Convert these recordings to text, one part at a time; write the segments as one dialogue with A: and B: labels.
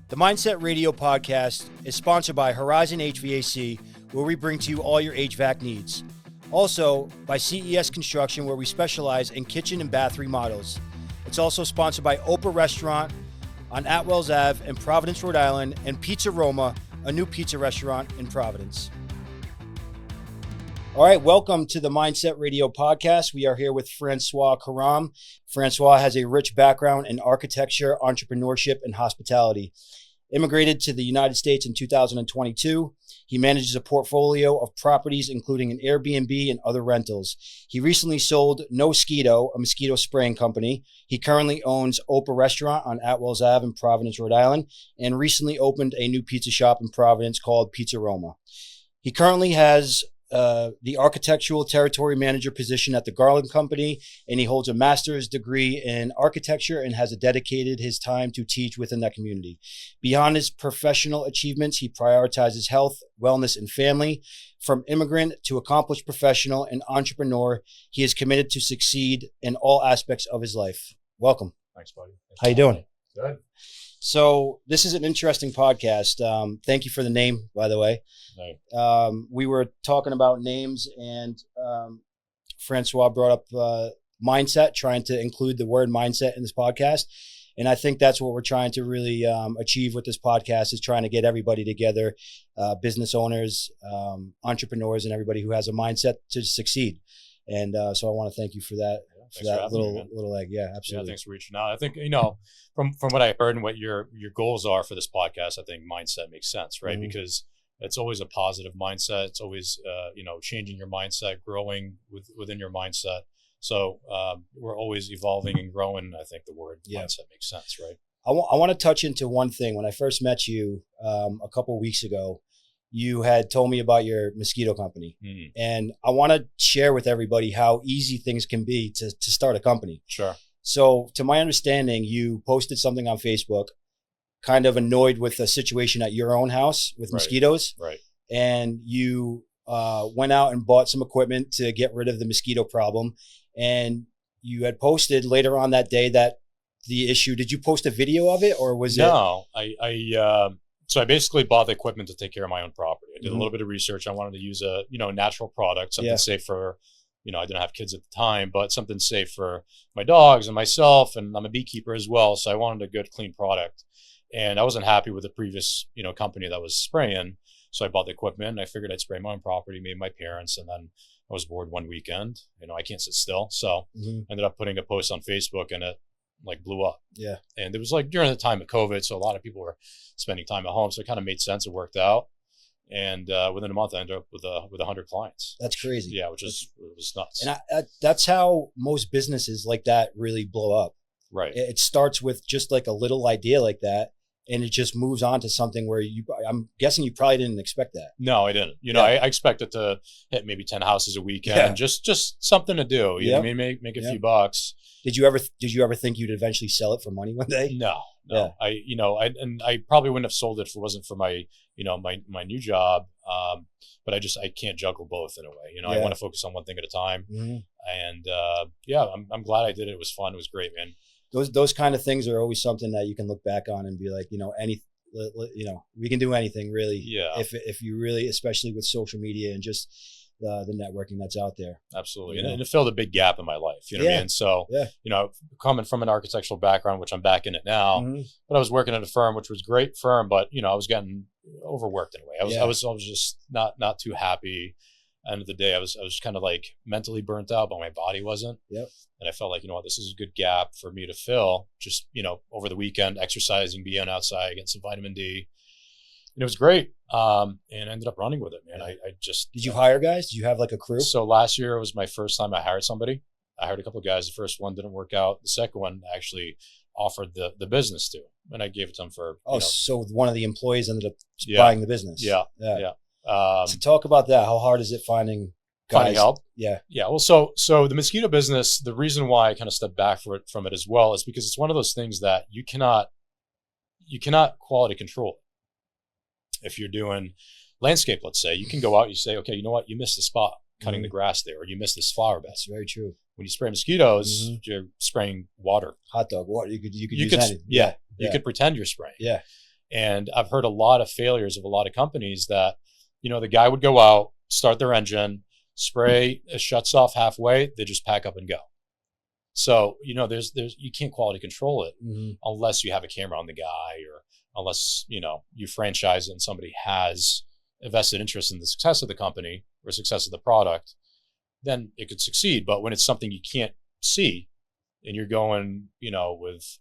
A: The Mindset Radio podcast is sponsored by Horizon HVAC, where we bring to you all your HVAC needs. Also by CES Construction, where we specialize in kitchen and bath remodels. It's also sponsored by Oprah Restaurant on Atwells Ave in Providence, Rhode Island, and Pizza Roma, a new pizza restaurant in Providence. All right, welcome to the Mindset Radio podcast. We are here with Francois Karam. Francois has a rich background in architecture, entrepreneurship, and hospitality. Immigrated to the United States in 2022. He manages a portfolio of properties, including an Airbnb and other rentals. He recently sold No Skeeto, a mosquito spraying company. He currently owns Oprah Restaurant on Atwells Ave in Providence, Rhode Island, and recently opened a new pizza shop in Providence called Pizza Roma. He currently has the architectural territory manager position at the Garland Company, and he holds a master's degree in architecture and has dedicated his time to teach within that community. Beyond his professional achievements, he prioritizes health, wellness, and family. From immigrant to accomplished professional and entrepreneur, he is committed to succeed in all aspects of his life. Welcome.
B: Thanks, buddy.
A: How you doing?
B: Good.
A: So this is an interesting podcast. Thank you for the name, by the way.
B: Right.
A: We were talking about names, and Francois brought up mindset, trying to include the word mindset in this podcast. And I think that's what we're trying to really achieve with this podcast, is trying to get everybody together, business owners, entrepreneurs, and everybody who has a mindset to succeed. And so I want to thank you for that.
B: Thanks for having me, man.
A: little egg. Yeah, absolutely.
B: Yeah, thanks for reaching out. I think, from what I heard and what your goals are for this podcast, I think mindset makes sense, right? Mm-hmm. Because it's always a positive mindset. It's always, changing your mindset, growing within your mindset. So we're always evolving and growing. I think the word mindset makes sense, right?
A: I want to touch into one thing. When I first met you a couple of weeks ago, you had told me about your mosquito company. Mm. And I want to share with everybody how easy things can be to start a company.
B: Sure.
A: So to my understanding, you posted something on Facebook, kind of annoyed with a situation at your own house with mosquitoes.
B: Right.
A: And you went out and bought some equipment to get rid of the mosquito problem. And you had posted later on that day that the issue, did you post a video of it, or was
B: No, So I basically bought the equipment to take care of my own property. I did a little bit of research. I wanted to use a natural product, something safe for, I didn't have kids at the time, but something safe for my dogs and myself, and I'm a beekeeper as well. So I wanted a good, clean product. And I wasn't happy with the previous, company that was spraying. So I bought the equipment, and I figured I'd spray my own property, maybe my parents, and then I was bored one weekend. I can't sit still. So I ended up putting a post on Facebook, and it blew up. Yeah. And it was during the time of COVID. So a lot of people were spending time at home. So it kind of made sense. It worked out. And within a month, I ended up with 100 clients.
A: That's crazy.
B: Yeah, it was nuts.
A: And that's how most businesses like that really blow up.
B: Right.
A: It starts with just a little idea like that, and it just moves on to something where I'm guessing you probably didn't expect that.
B: No, I didn't. I expected to hit maybe 10 houses a weekend, just something to do. You know what I mean? Make a few bucks. Did you
A: ever think you'd eventually sell it for money one day?
B: No. Yeah. I probably wouldn't have sold it if it wasn't for my, my new job. But I can't juggle both in a way. I want to focus on one thing at a time. Mm-hmm. And I'm glad I did it. It was fun. It was great, man.
A: Those kind of things are always something that you can look back on and be like, we can do anything really. Yeah. If you really, especially with social media and just the networking that's out there.
B: Absolutely. And it filled a big gap in my life. You know what I mean? So, coming from an architectural background, which I'm back in it now, but I was working at a firm, which was a great firm, but I was getting overworked in a way. I was just not too happy. End of the day, I was kind of mentally burnt out, but my body wasn't. Yep. And I felt like, this is a good gap for me to fill. Just, over the weekend, exercising, being outside, getting some vitamin D. And it was great. And I ended up running with it, man. I just...
A: Did you hire guys? Did you have a crew?
B: So last year was my first time I hired somebody. I hired a couple of guys. The first one didn't work out. The second one I actually offered the business to, and I gave it to them for...
A: So one of the employees ended up buying the business.
B: Yeah.
A: So talk about that. How hard is it finding guys?
B: Finding help?
A: Yeah.
B: Yeah. Well, so the mosquito business, the reason why I kind of stepped back from it as well is because it's one of those things that you cannot quality control. If you're doing landscape, let's say, you can go out and you say, okay, you know what? You missed the spot cutting the grass there, or you missed this flower bed.
A: That's very true.
B: When you spray mosquitoes, you're spraying water.
A: Hot dog water. You could use anything.
B: You could pretend you're spraying.
A: Yeah.
B: And I've heard a lot of failures of a lot of companies that, the guy would go out, start their engine, spray, it shuts off halfway, they just pack up and go. So, there's you can't quality control it unless you have a camera on the guy, or unless, you franchise it and somebody has a vested interest in the success of the company or success of the product, then it could succeed. But when it's something you can't see and you're going, with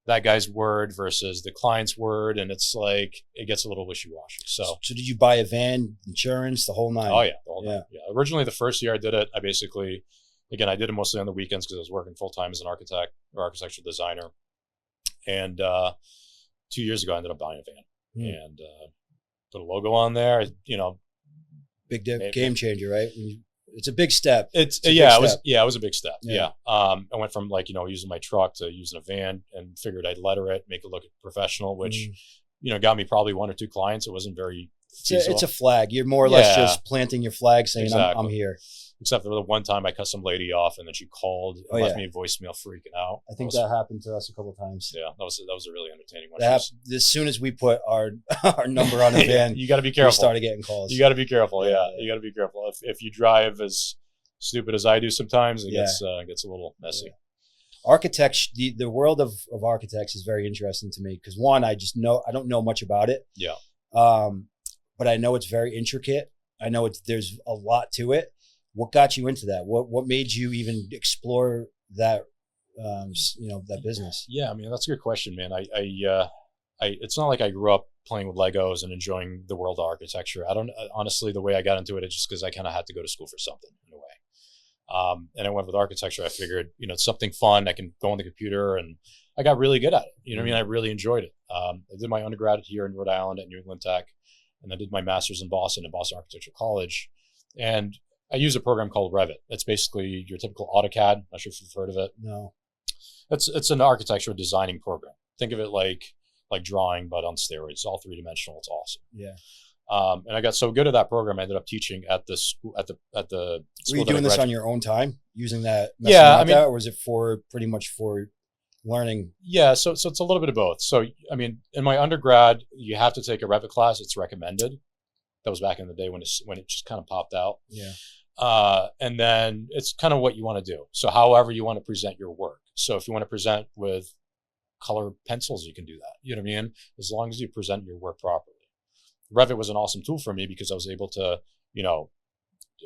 B: that guy's word versus the client's word, and it's like, it gets a little wishy-washy. So
A: did you buy a van, insurance, the whole nine?
B: Oh yeah, the whole nine. Yeah. Originally, the first year I did it, I did it mostly on the weekends because I was working full-time as an architect or architectural designer. And 2 years ago, I ended up buying a van and put a logo on there.
A: Big game changer, right? It's a big step.
B: It was a big step. Yeah. I went from using my truck to using a van, and figured I'd letter it, make it look professional, which, got me probably 1 or 2 clients. It wasn't very feasible. It's
A: a flag. You're more or less just planting your flag saying, exactly. I'm here.
B: Except for the one time I cut some lady off, and then she called and left me a voicemail freaking out.
A: I think that happened to us a couple of times.
B: Yeah, that was a really entertaining one.
A: As soon as we put our number on the van,
B: you got to be careful.
A: We started getting calls.
B: You got to be careful. Yeah, you got to be careful. If you drive as stupid as I do sometimes, it gets a little messy.
A: Yeah. Architects, the world of architects is very interesting to me because, one, I don't know much about it.
B: Yeah.
A: But I know it's very intricate. I know there's a lot to it. What got you into that? What made you even explore that, that business?
B: Yeah, I mean, that's a good question, man. I it's not like I grew up playing with Legos and enjoying the world of architecture. Honestly, the way I got into it is just because I kind of had to go to school for something in a way. And I went with architecture. I figured, it's something fun. I can go on the computer, and I got really good at it. You know what I mean? I really enjoyed it. I did my undergrad here in Rhode Island at New England Tech, and I did my master's in Boston at Boston Architectural College. And I use a program called Revit. It's basically your typical AutoCAD. Not sure if you've heard of it.
A: No.
B: It's an architectural designing program. Think of it like drawing, but on steroids. It's all 3-dimensional. It's awesome.
A: Yeah.
B: And I got so good at that program, I ended up teaching at the school.
A: Were you doing this on your own time, using that? Or was it pretty much for learning?
B: Yeah. So it's a little bit of both. So I mean, in my undergrad, you have to take a Revit class. It's recommended. That was back in the day when it just kind of popped out.
A: Yeah.
B: And then it's kind of what you want to do. So however you want to present your work. So if you want to present with color pencils, you can do that. You know what I mean? As long as you present your work properly. Revit was an awesome tool for me because I was able to,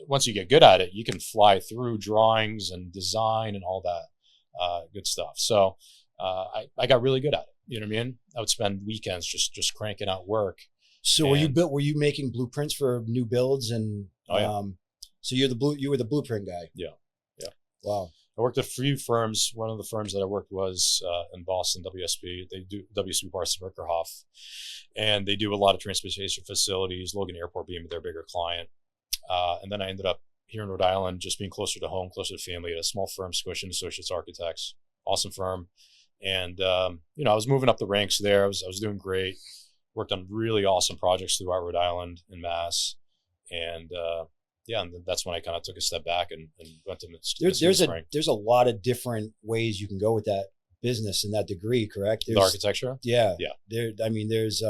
B: once you get good at it, you can fly through drawings and design and all that good stuff. So I got really good at it. You know what I mean? I would spend weekends just cranking out work.
A: So were you making blueprints for new builds and so you were the blueprint guy?
B: Yeah.
A: Wow.
B: I worked at a few firms. One of the firms that I worked was in Boston, WSP. They do WSP Parsons Rickerhoff, and they do a lot of transportation facilities. Logan Airport being their bigger client, and then I ended up here in Rhode Island, just being closer to home, closer to family, at a small firm, Squish and Associates Architects. Awesome firm, and I was moving up the ranks there. I was doing great. Worked on really awesome projects throughout Rhode Island and Mass, and and that's when I kind of took a step back and went to
A: there's a lot of different ways you can go with that business and that degree, correct?
B: The architecture?
A: Yeah. There's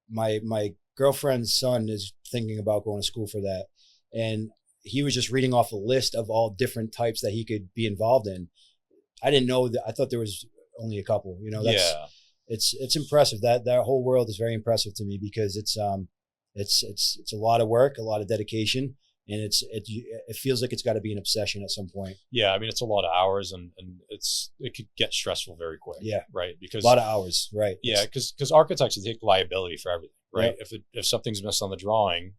A: my girlfriend's son is thinking about going to school for that, and he was just reading off a list of all different types that he could be involved in. I didn't know that. I thought there was only a couple. It's impressive. That whole world is very impressive to me because it's a lot of work, a lot of dedication, and it feels like it's got to be an obsession at some point.
B: Yeah, I mean, it's a lot of hours, and it could get stressful very quick.
A: Yeah,
B: right. Because
A: a lot of hours, right?
B: Yeah, because architects take liability for everything, right? Yep. If something's missed on the drawing,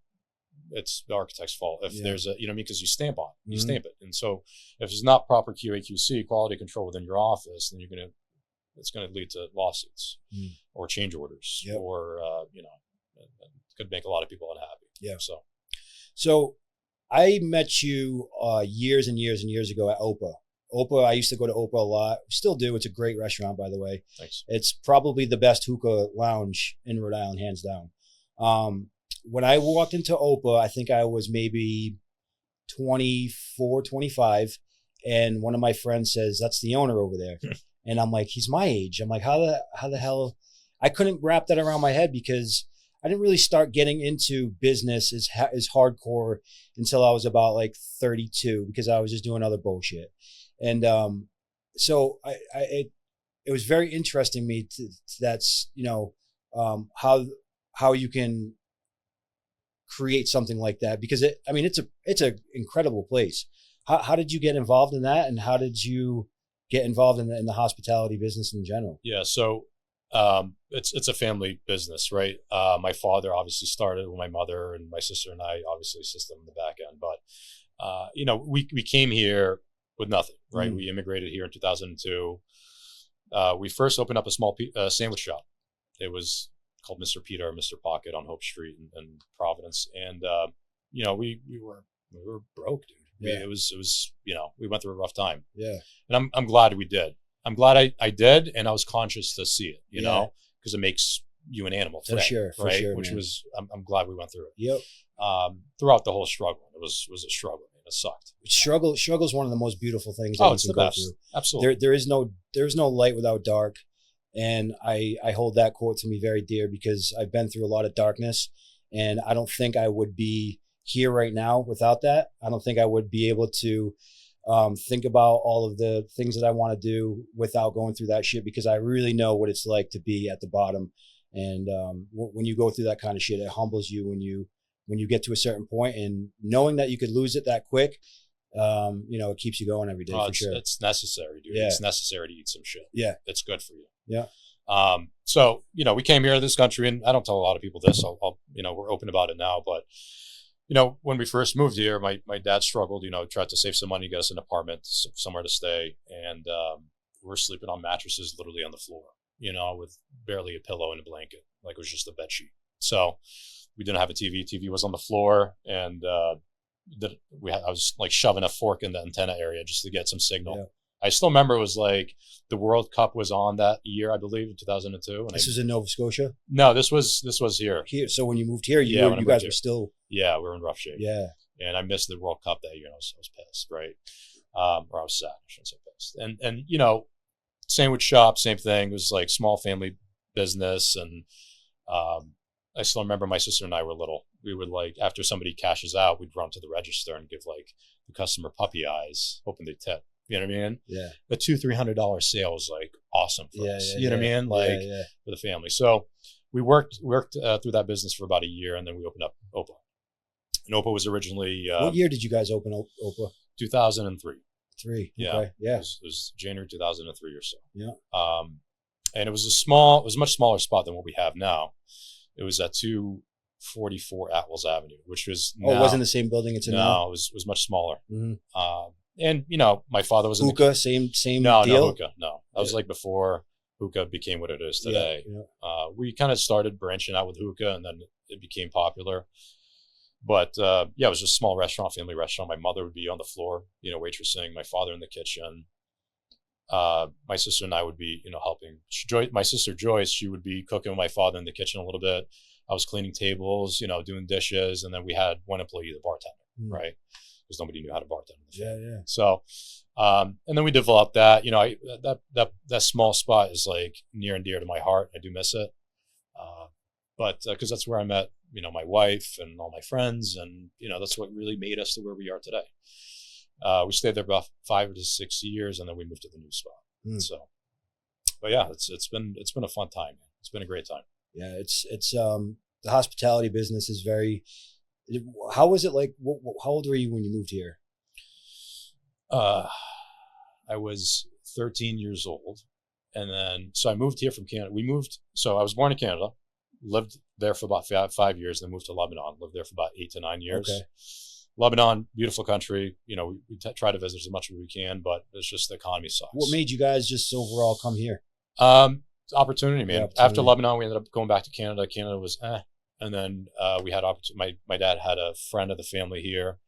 B: it's the architect's fault. If there's because you stamp on it, you stamp it, and so if it's not proper QA/QC, quality control within your office, then it's going to lead to lawsuits or change orders, or could make a lot of people unhappy.
A: Yeah. So I met you years and years and years ago at Opa. I used to go to Opa a lot. Still do. It's a great restaurant, by the way.
B: Thanks.
A: It's probably the best hookah lounge in Rhode Island, hands down. When I walked into Opa, I think I was maybe 24, 25. And one of my friends says, "That's the owner over there." And I'm like, "He's my age." I'm like, how the hell? I couldn't wrap that around my head because I didn't really start getting into business as hardcore until I was about like 32 because I was just doing other bullshit. And so it was very interesting to me that's, how you can create something like that because it's a incredible place. How did you get involved in that, and how did you get involved in the hospitality business in general?
B: Yeah, so it's a family business, right? My father obviously started with my mother, and my sister and I obviously assist them in the back end. But we came here with nothing, right? We immigrated here in 2002. We first opened up a small sandwich shop. It was called Mr. Peter or Mr. Pocket on Hope Street in Providence, and we were broke, dude.
A: Yeah.
B: It was we went through a rough time.
A: Yeah.
B: And I'm glad we did. I'm glad I did, and I was conscious to see it, because it makes you an animal today,
A: for sure,
B: Which
A: man.
B: was I'm glad we went through it.
A: Yep.
B: Throughout the whole struggle, it was a struggle. It sucked.
A: Struggle is one of the most beautiful things that you
B: It's
A: can
B: the
A: go
B: best.
A: through.
B: Absolutely.
A: There's no light without dark, and I hold that quote to me very dear because I've been through a lot of darkness, and I don't think I would be here right now without that. I don't think I would be able to think about all of the things that I want to do without going through that shit because I really know what it's like to be at the bottom. And when you go through that kind of shit, it humbles you when you get to a certain point, and knowing that you could lose it that quick, it keeps you going every day for sure.
B: It's necessary, dude.
A: Yeah.
B: It's necessary to eat some shit.
A: Yeah.
B: It's good for you.
A: Yeah.
B: So, we came here to this country, and I don't tell a lot of people this. We're open about it now, but when we first moved here, my dad struggled, tried to save some money, get us an apartment, somewhere to stay. And we're sleeping on mattresses literally on the floor, with barely a pillow and a blanket. Like it was just a bed sheet. So we didn't have a TV. TV was on the floor. And I was like shoving a fork in the antenna area just to get some signal. Yeah. I still remember it was like the World Cup was on that year, I believe, in 2002. And
A: this was in Nova Scotia?
B: No, this was here.
A: Here. So when you moved here, you guys were still...
B: Yeah, we were in rough shape.
A: Yeah.
B: And I missed the World Cup that year, and I was pissed, right? Or I was sad, I shouldn't say pissed. And sandwich shop, same thing. It was like small family business. And I still remember my sister and I were little. We would like, after somebody cashes out, we'd run to the register and give like the customer puppy eyes, hoping they tip. You know what I mean?
A: Yeah.
B: The $200-$300 sale was like awesome for us. You know what I mean? Like for the family. So we worked through that business for about a year, and then we opened up Opa. And Opa was originally...
A: what year did you guys open Opa?
B: 2003.
A: Yeah. Okay. Yeah.
B: It was January 2003 or so.
A: Yeah.
B: And it was a much smaller spot than what we have now. It was at 244 Atwells Avenue, which was
A: it wasn't the same building it's in now?
B: No, it was much smaller.
A: Mm-hmm.
B: And my father was
A: hookah, same
B: no,
A: deal?
B: No hookah, no. That was like before hookah became what it is today. Yeah. We kind of started branching out with hookah, and then it became popular. But it was just a small restaurant, family restaurant. My mother would be on the floor, waitressing. My father in the kitchen. My sister and I would be, helping. My sister Joyce, she would be cooking with my father in the kitchen a little bit. I was cleaning tables, doing dishes, and then we had one employee, the bartender, right? Because nobody knew how to bartend.
A: Yeah.
B: So, and then we developed that. That small spot is like near and dear to my heart. I do miss it, but because that's where I met, my wife and all my friends, and that's what really made us to where we are today. We stayed there about 5 to 6 years, and then we moved to the new spot. So, but yeah, it's been a fun time. It's been a great time.
A: Yeah, it's the hospitality business is very. How was it like? How old were you when you moved here?
B: I was 13 years old, and then so I moved here from Canada. So I was born in Canada, lived there for about 5 years, then moved to Lebanon. Lived there for about 8 to 9 years. Okay. Lebanon, beautiful country. We try to visit as much as we can, but it's just the economy sucks.
A: What made you guys just overall come here?
B: Opportunity, man. After Lebanon, we ended up going back to Canada. Canada was and then we had opportunity. My dad had a friend of the family here,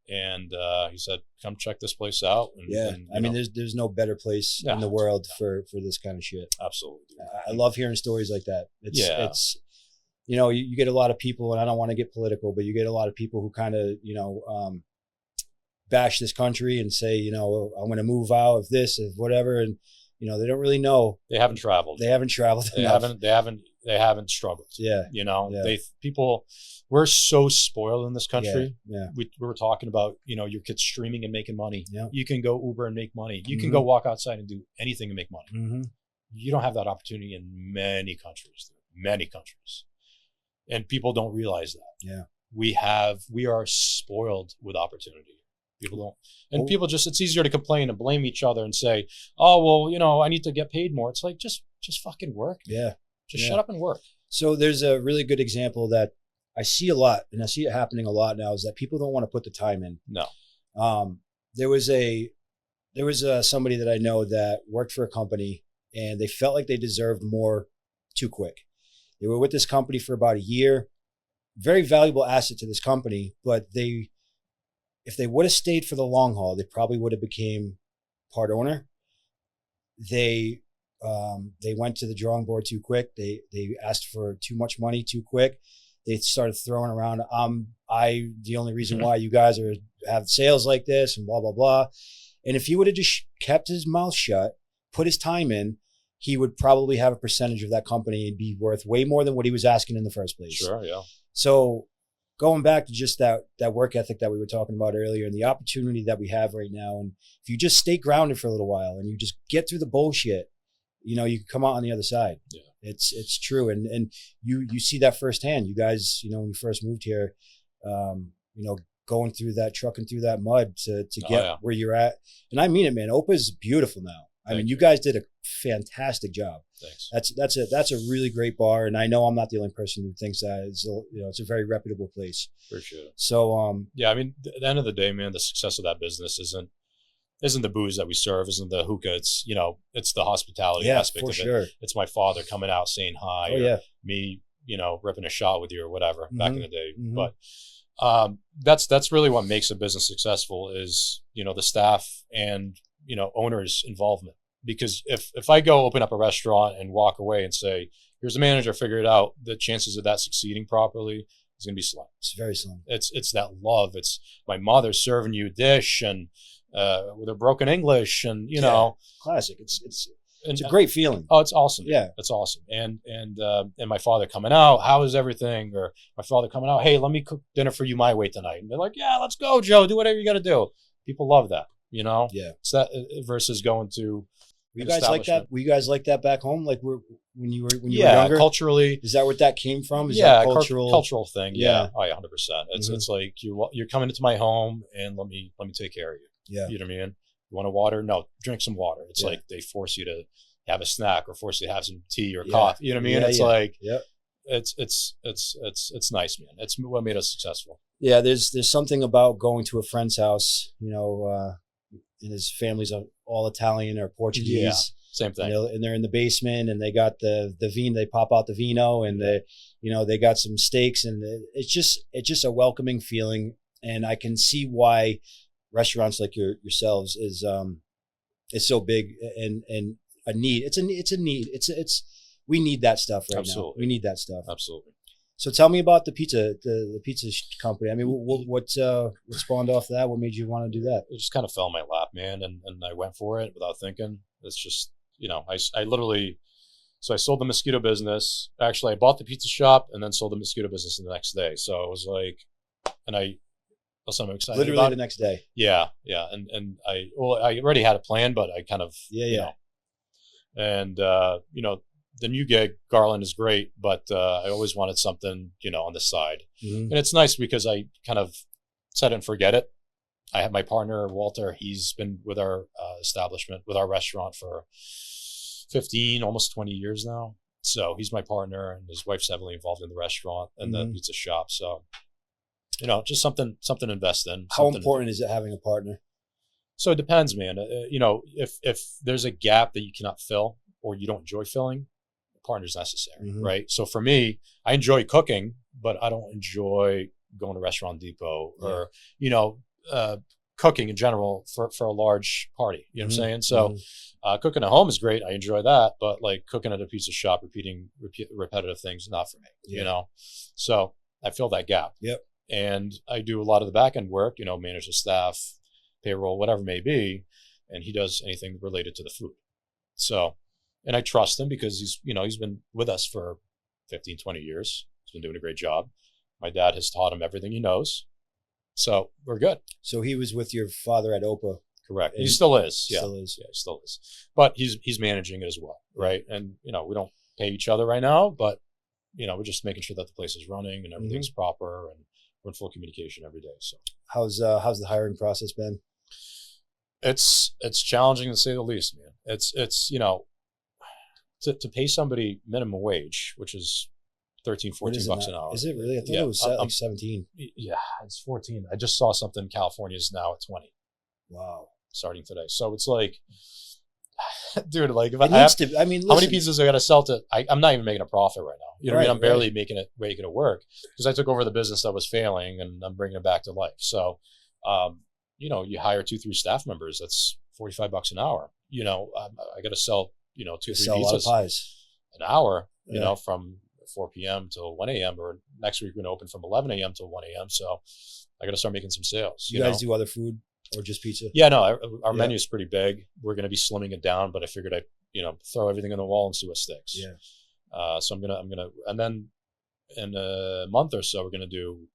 B: and he said, "Come check this place out." And,
A: there's no better place in the world for this kind of shit.
B: Absolutely.
A: I love hearing stories like that. It's you get a lot of people, and I don't want to get political, but you get a lot of people who kind of bash this country and say, I'm going to move out of this, of whatever, and You know, they don't really know.
B: They haven't traveled.
A: They haven't traveled.
B: They
A: enough.
B: haven't struggled.
A: Yeah.
B: You know,
A: Yeah.
B: we're so spoiled in this country.
A: Yeah.
B: We were talking about, you know, your kids streaming and making money.
A: Yeah.
B: You can go Uber and make money. You can go walk outside and do anything and make money.
A: Mm-hmm.
B: You don't have that opportunity in many countries, and people don't realize that.
A: Yeah.
B: We are spoiled with opportunity. People don't, and people just, it's easier to complain and blame each other and say, oh, well, you know, I need to get paid more. It's like, just fucking work.
A: Yeah.
B: Just shut up and work.
A: So there's a really good example that I see a lot, and I see it happening a lot now, is that people don't want to put the time in.
B: No.
A: There was somebody that I know that worked for a company, and they felt like they deserved more too quick. They were with this company for about a year, very valuable asset to this company, but if they would have stayed for the long haul, they probably would have became part owner. They went to the drawing board too quick. They asked for too much money too quick. They started throwing around, the only reason why you guys have sales like this and blah, blah, blah. And if he would have just kept his mouth shut, put his time in, he would probably have a percentage of that company and be worth way more than what he was asking in the first place.
B: Sure, yeah.
A: So going back to just that work ethic that we were talking about earlier and the opportunity that we have right now, and if you just stay grounded for a little while and you just get through the bullshit, you know, you can come out on the other side.
B: Yeah.
A: It's true. And you see that firsthand. You guys, you know, when you first moved here, you know, trucking through that mud to get where you're at. And I mean it, man. Opa is beautiful now. I mean, you guys did a fantastic job.
B: Thanks.
A: That's a really great bar, and I know I'm not the only person who thinks that. It's a very reputable place.
B: For sure.
A: So
B: yeah, I mean, at the end of the day, man, the success of that business isn't the booze that we serve, isn't the hookah. It's, you know, it's the hospitality aspect of it.
A: Sure.
B: It's my father coming out saying hi.
A: Oh, yeah.
B: Me, you know, ripping a shot with you or whatever back in the day.
A: Mm-hmm.
B: But that's really what makes a business successful is, you know, the staff and, you know, owners' involvement. Because if I go open up a restaurant and walk away and say, here's the manager, figure it out, the chances of that succeeding properly is going to be slim.
A: It's very slim.
B: It's that love. It's my mother serving you a dish and with a broken English and, you know.
A: Classic. It's a great feeling.
B: Oh, it's awesome.
A: Yeah.
B: It's awesome. And my father coming out, how is everything? Or my father coming out, hey, let me cook dinner for you my way tonight. And they're like, yeah, let's go, Joe. Do whatever you got to do. People love that, you know?
A: Yeah.
B: It's that versus going to
A: you guys like that? Were you guys like that back home? Like when you were
B: yeah,
A: younger?
B: Culturally.
A: Is that where that came from? Is
B: yeah,
A: that cultural
B: thing.
A: Yeah.
B: Oh, yeah, 100%. It's like you're coming into my home and let me take care of you.
A: Yeah.
B: You know what I mean? You want a water? No, drink some water. It's like they force you to have a snack or force you to have some tea or coffee. You know what I mean? It's like it's nice, man. It's what made us successful.
A: Yeah, there's something about going to a friend's house, you know, and his family's all Italian or Portuguese.
B: Yeah, same thing.
A: And they're in the basement and they got the vino, they pop out the vino and they got some steaks and it's just a welcoming feeling. And I can see why restaurants like yourselves is so big and a need. It's a need. We need that stuff right now. We need that stuff.
B: Absolutely.
A: So tell me about the pizza company. I mean, what spawned off that? What made you want to do that?
B: It just kind of fell in my lap, man, and I went for it without thinking. It's just, you know, I literally, so I sold the mosquito business. Actually, I bought the pizza shop and then sold the mosquito business the next day. So it was like, and listen, I'm excited.
A: Literally the next day.
B: Yeah, and I already had a plan, but I kind of you know, and you know. The new gig, Garland, is great, but I always wanted something, you know, on the side. Mm-hmm. And it's nice because I kind of set it and forget it. I have my partner, Walter. He's been with our establishment, with our restaurant for 15, almost 20 years now. So he's my partner, and his wife's heavily involved in the restaurant and the pizza shop. So, you know, just something to invest in.
A: How important is it having a partner?
B: So it depends, man. You know, if there's a gap that you cannot fill or you don't enjoy filling, partner's necessary, right? So for me, I enjoy cooking, but I don't enjoy going to Restaurant Depot or, you know, cooking in general for a large party. You know what I'm saying? So cooking at home is great. I enjoy that, but like cooking at a pizza shop, repeating repetitive things, not for me, you know? So I fill that gap.
A: Yep.
B: And I do a lot of the back end work, you know, manage the staff, payroll, whatever it may be. And he does anything related to the food. So, and I trust him because he's been with us for 15, 20 years. He's been doing a great job. My dad has taught him everything he knows. So we're good.
A: So he was with your father at OPA.
B: Correct. He still is. Yeah.
A: Still is.
B: Yeah, he still is. But he's managing it as well, right? And we don't pay each other right now, but we're just making sure that the place is running and everything's proper, and we're in full communication every day. So
A: how's the hiring process been?
B: It's challenging to say the least, man. It's to pay somebody minimum wage, which is $13-14 bucks an hour.
A: Is it really? I thought it was like 17.
B: Yeah, it's 14. I just saw something in California is now at 20.
A: Wow.
B: Starting today. So it's like, dude, like if
A: how many
B: pizzas I got to sell to, I'm not even making a profit right now. You know what I mean? I'm barely making it work because I took over the business that was failing and I'm bringing it back to life. So, you hire 2-3 staff members, that's $45 an hour. I got to sell, 2-3 pizzas an hour, from 4 p.m. till 1 a.m. or next week we're going to open from 11 a.m. till 1 a.m. So I got to start making some sales.
A: You guys do other food or just pizza?
B: Yeah, no, our menu is pretty big. We're going to be slimming it down, but I figured I'd, throw everything on the wall and see what sticks.
A: Yeah.
B: So I'm gonna, and then in a month or so, we're going to do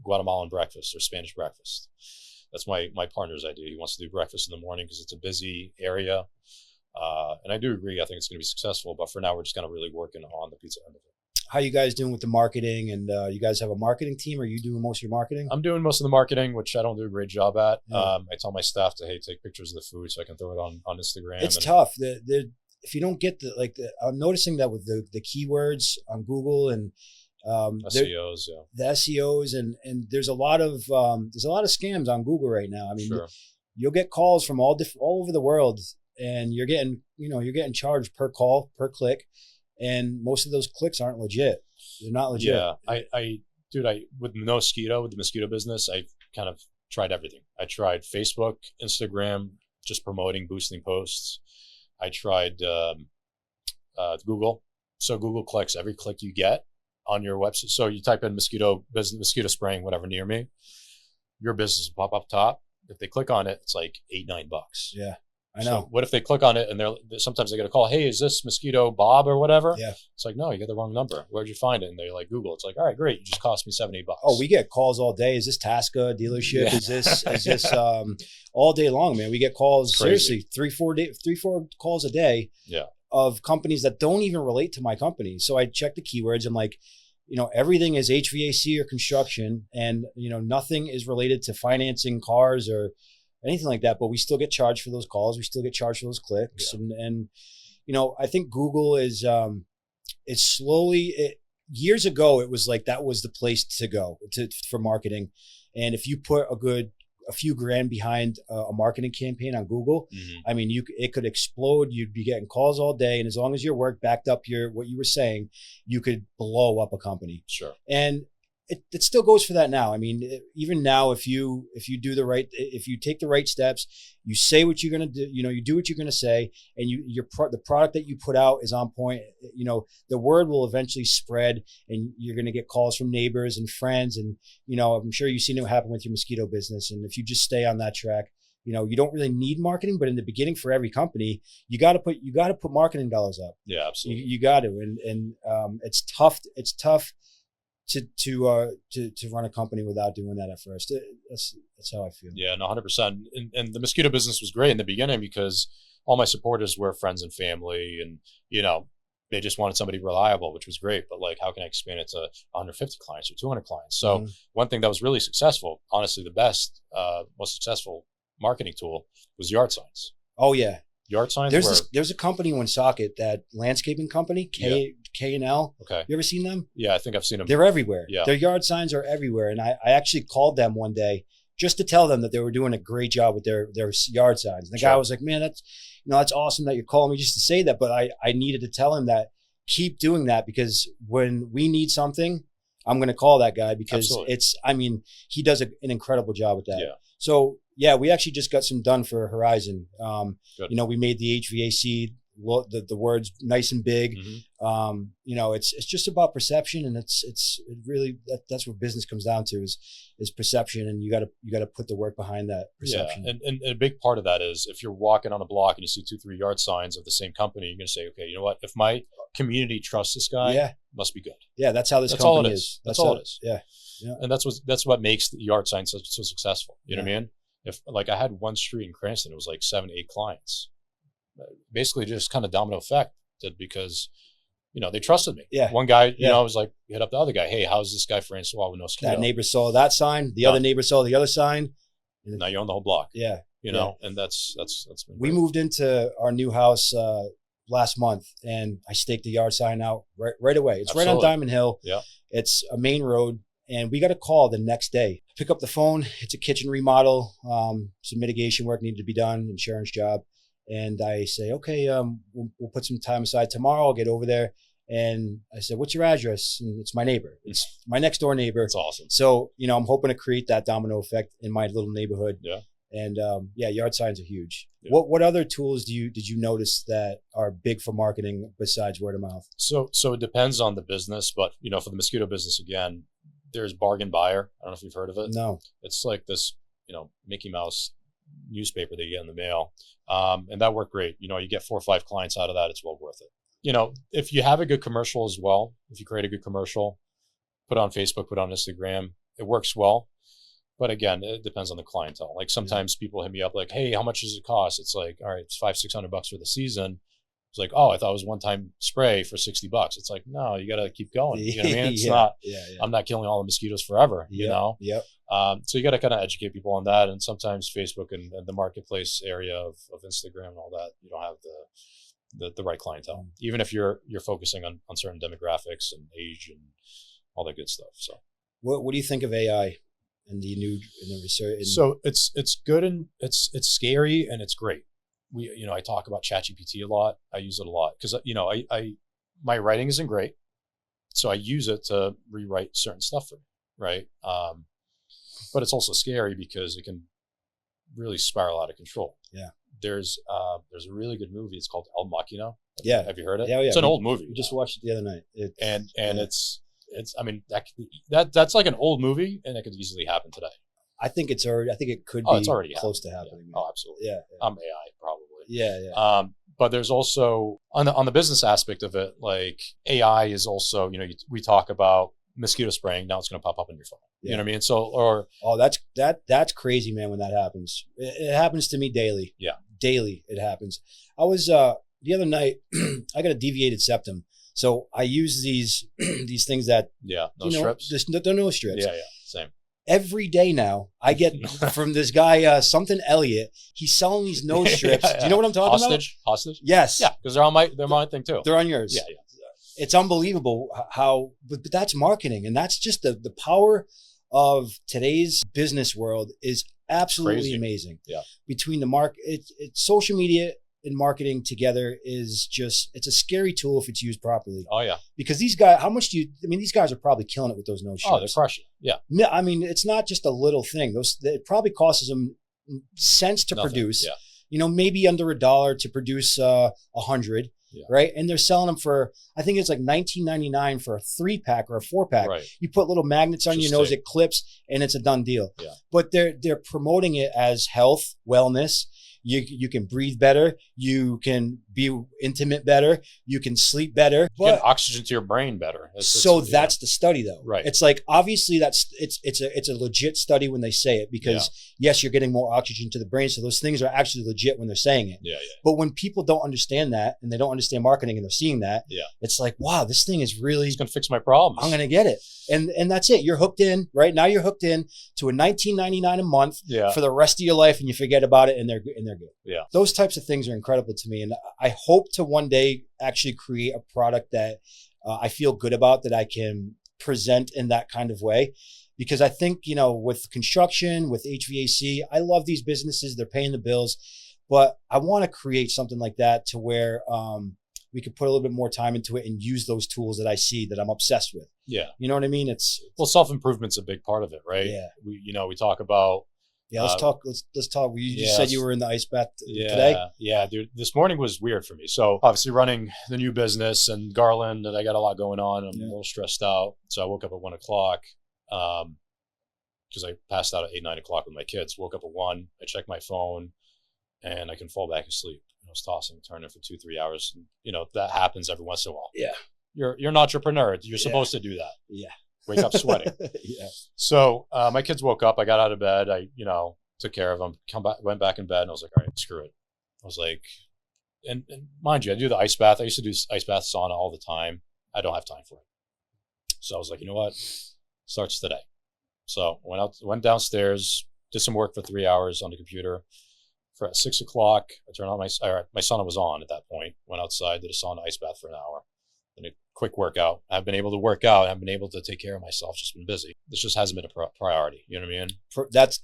B: Guatemalan breakfast or Spanish breakfast. That's my partner's idea. He wants to do breakfast in the morning because it's a busy area. And I do agree. I think it's going to be successful, but for now, we're just kind of really working on the pizza end of it.
A: How you guys doing with the marketing? And you guys have a marketing team? Are you doing most of your marketing?
B: I'm doing most of the marketing, which I don't do a great job at. I tell my staff to take pictures of the food so I can throw it on Instagram.
A: It's tough. If you don't get I'm noticing that with the keywords on Google and
B: SEOs,
A: the SEOs, and there's a lot of scams on Google right now. I mean, you'll get calls from all over the world, and you're getting charged per call, per click. And most of those clicks aren't legit. They're not legit.
B: Yeah, with the mosquito business, I kind of tried everything. I tried Facebook, Instagram, just promoting, boosting posts. I tried Google. So Google clicks every click you get on your website. So you type in mosquito spraying, whatever near me, your business will pop up top. If they click on it, it's like $8-9.
A: Yeah. I know.
B: So what if they click on it and sometimes they get a call, hey, is this Mosquito Bob or whatever?
A: Yeah.
B: It's like, no, you got the wrong number. Where'd you find it? And they're like, Google. It's like, all right, great. You just cost me $70.
A: Oh, we get calls all day. Is this Tasca dealership? Yeah. Is this all day long, man? We get calls, seriously, 3-4 calls a day of companies that don't even relate to my company. So I check the keywords. I'm like, everything is HVAC or construction, and, nothing is related to financing cars or anything like that, but we still get charged for those calls. We still get charged for those clicks. Yeah. And I think Google is slowly, years ago, it was like, that was the place to go for marketing. And if you put a few grand behind a marketing campaign on Google, I mean, it could explode. You'd be getting calls all day. And as long as your work backed up what you were saying, you could blow up a company.
B: Sure.
A: And it still goes for that now. I mean, even now, if you take the right steps, you say what you're going to do, you do what you're going to say, and the product that you put out is on point, the word will eventually spread, and you're going to get calls from neighbors and friends. And, I'm sure you've seen it happen with your mosquito business. And if you just stay on that track, you don't really need marketing, but in the beginning for every company, you got to put marketing dollars up.
B: Yeah, absolutely.
A: You got to. And it's tough. It's tough to run a company without doing that at first. That's how I feel.
B: Yeah, no, 100%. And the mosquito business was great in the beginning because all my supporters were friends and family, and they just wanted somebody reliable, which was great. But like, how can I expand it to 150 clients or 200 clients? So one thing that was really successful, honestly, the best, most successful marketing tool was yard signs.
A: Oh yeah.
B: Yard signs.
A: There's a company in Woonsocket, that landscaping company, K&L.
B: Okay.
A: You ever seen them?
B: Yeah, I think I've seen them.
A: They're everywhere.
B: Yeah.
A: Their yard signs are everywhere. And I actually called them one day just to tell them that they were doing a great job with their yard signs. And the guy was like, man, that's awesome that you're calling me just to say that. But I needed to tell him that keep doing that, because when we need something, I'm going to call that guy, because he does an incredible job with that.
B: Yeah.
A: So yeah, we actually just got some done for Horizon. We made the HVAC the words nice and big.
B: Mm-hmm.
A: You know, it's just about perception, and it really that's what business comes down to is perception, and you got to put the work behind that perception.
B: Yeah, and a big part of that is if you're walking on the block and you see 2-3 yard signs of the same company, you're gonna say, okay, you know what? If my community trusts this guy, must be good.
A: Yeah, that's how this
B: that's
A: company
B: all it is. That's all it is.
A: Yeah.
B: And that's what makes the yard sign so successful. You know what I mean? If like I had one street in Cranston, it was like 7-8 clients. Basically, just kind of domino effect because, you know, they trusted me.
A: Yeah.
B: One guy, you know, was like, hit up the other guy. Hey, how's this guy Francois with no mosquito?
A: That neighbor saw that sign. The other neighbor saw the other sign.
B: And now you own the whole block.
A: Yeah.
B: You know, and that's been
A: we
B: great.
A: moved into our new house last month, and I staked the yard sign out right away. It's right on Diamond Hill.
B: Yeah.
A: It's a main road, and we got a call the next day. Pick up the phone. It's a kitchen remodel. Some mitigation work needed to be done, insurance job. And I say, okay, we'll put some time aside tomorrow. I'll get over there. And I said, what's your address? And it's my neighbor. It's my next door neighbor.
B: It's awesome.
A: So, you know, I'm hoping to create that domino effect in my little neighborhood.
B: Yeah.
A: And yard signs are huge.
B: Yeah.
A: What other tools did you notice that are big for marketing besides word of mouth?
B: So it depends on the business, but you know, for the mosquito business again, there's Bargain Buyer. I don't know if you've heard of it.
A: No.
B: It's like this, you know, Mickey Mouse newspaper that you get in the mail, and that worked great. You know, you get 4 or 5 clients out of that. It's well worth it. You know, if you have a good commercial as well, if you create a good commercial, put it on Facebook, put it on Instagram, it works well. But again, it depends on the clientele. Like sometimes people hit me up like, hey, how much does it cost? It's like, all right, it's $500-600 for the season. It's like, oh, I thought it was one-time spray for $60. It's like, no, you got to keep going. You know what I mean? It's not, I'm not killing all the mosquitoes forever, you know?
A: Yep.
B: So you got to kind of educate people on that. And sometimes Facebook and the marketplace area of Instagram and all that, you don't have the right clientele, even if you're focusing on certain demographics and age and all that good stuff. So
A: what do you think of AI? And the research.
B: So it's good and it's scary and it's great. I talk about ChatGPT a lot. I use it a lot because I my writing isn't great, so I use it to rewrite certain stuff for me, right? But it's also scary because it can really spiral out of control.
A: Yeah.
B: There's a really good movie. It's called El Machina.
A: Yeah.
B: Have you heard it?
A: Yeah.
B: It's an old movie.
A: We just watched it the other night.
B: It's I mean that's like an old movie and it could easily happen today.
A: I think it could be
B: it's already
A: close to happening.
B: Yeah. Oh, absolutely.
A: Yeah.
B: AI probably.
A: Yeah.
B: But there's also on the business aspect of it, like AI is also, we talk about mosquito spraying. Now it's going to pop up on your phone.
A: Yeah.
B: You know what I mean? So,
A: that's crazy, man. When that happens, it happens to me daily.
B: Yeah. Daily
A: it happens. I was the other night. I got a deviated septum. So I use these things that
B: strips.
A: They're nose strips.
B: Yeah, same.
A: Every day now, I get from this guy something Elliott. He's selling these nose strips. Do you know what I'm talking about?
B: Hostage.
A: Yes.
B: Yeah, because they're on my thing too.
A: They're on yours.
B: Yeah.
A: It's unbelievable how, but that's marketing, and that's just the power of today's business world is absolutely amazing.
B: Yeah.
A: Between the it's social media and marketing together is it's a scary tool if it's used properly.
B: Oh yeah.
A: Because these guys, these guys are probably killing it with those nose strips.
B: Oh, they're crushing. Yeah.
A: I mean, it's not just a little thing. It probably costs them cents to produce.
B: Yeah.
A: Maybe under $1 to produce 100.
B: Yeah.
A: Right. And they're selling them for, I think it's like $19.99 for a 3-pack or a 4-pack.
B: Right.
A: You put little magnets on your nose, it clips, and it's a done deal.
B: Yeah.
A: But they're promoting it as health, wellness. You can breathe better. You can be intimate better. You can sleep better.
B: You get oxygen to your brain better.
A: That's the study, though.
B: Right.
A: It's like, obviously it's a legit study when they say it because yes, you're getting more oxygen to the brain. So those things are actually legit when they're saying it.
B: Yeah.
A: But when people don't understand that and they don't understand marketing and they're seeing that, it's like, wow, this thing is really,
B: it's going to fix my problems.
A: I'm going to get it. And that's it. You're hooked in, right? Now you're hooked in to a $19.99 a month for the rest of your life, and you forget about it, and they're good.
B: Yeah.
A: Those types of things are incredible to me. And I hope to one day actually create a product that I feel good about, that I can present in that kind of way. Because I think, with construction, with HVAC, I love these businesses. They're paying the bills. But I want to create something like that to where we could put a little bit more time into it and use those tools that I see that I'm obsessed with.
B: Yeah.
A: You know what I mean?
B: Well, self-improvement's a big part of it, right?
A: Yeah.
B: We talk about,
A: Yeah, let's talk. Let's talk. You just said you were in the ice bath today.
B: Yeah, dude. This morning was weird for me. So obviously running the new business and Garland, and I got a lot going on. I'm a little stressed out. So I woke up at 1 o'clock because I passed out at 8, 9 o'clock with my kids. Woke up at 1. I checked my phone, and I can fall back asleep. I was tossing and turning for 2-3 hours. And, that happens every once in a while.
A: Yeah,
B: you're an entrepreneur. You're supposed to do that.
A: Yeah.
B: Wake up sweating. Yeah. So my kids woke up. I got out of bed. I, took care of them. Went back in bed, and I was like, all right, screw it. I was like, and mind you, I do the ice bath. I used to do ice bath sauna all the time. I don't have time for it. So I was like, you know what? Starts today. So went downstairs, did some work for 3 hours on the computer. For at 6 o'clock, I turned on my sauna was on at that point. Went outside, did a sauna ice bath for an hour. Then a quick workout. I've been able to work out. I've been able to take care of myself. Just been busy. This just hasn't been a priority. You know what I mean?
A: That's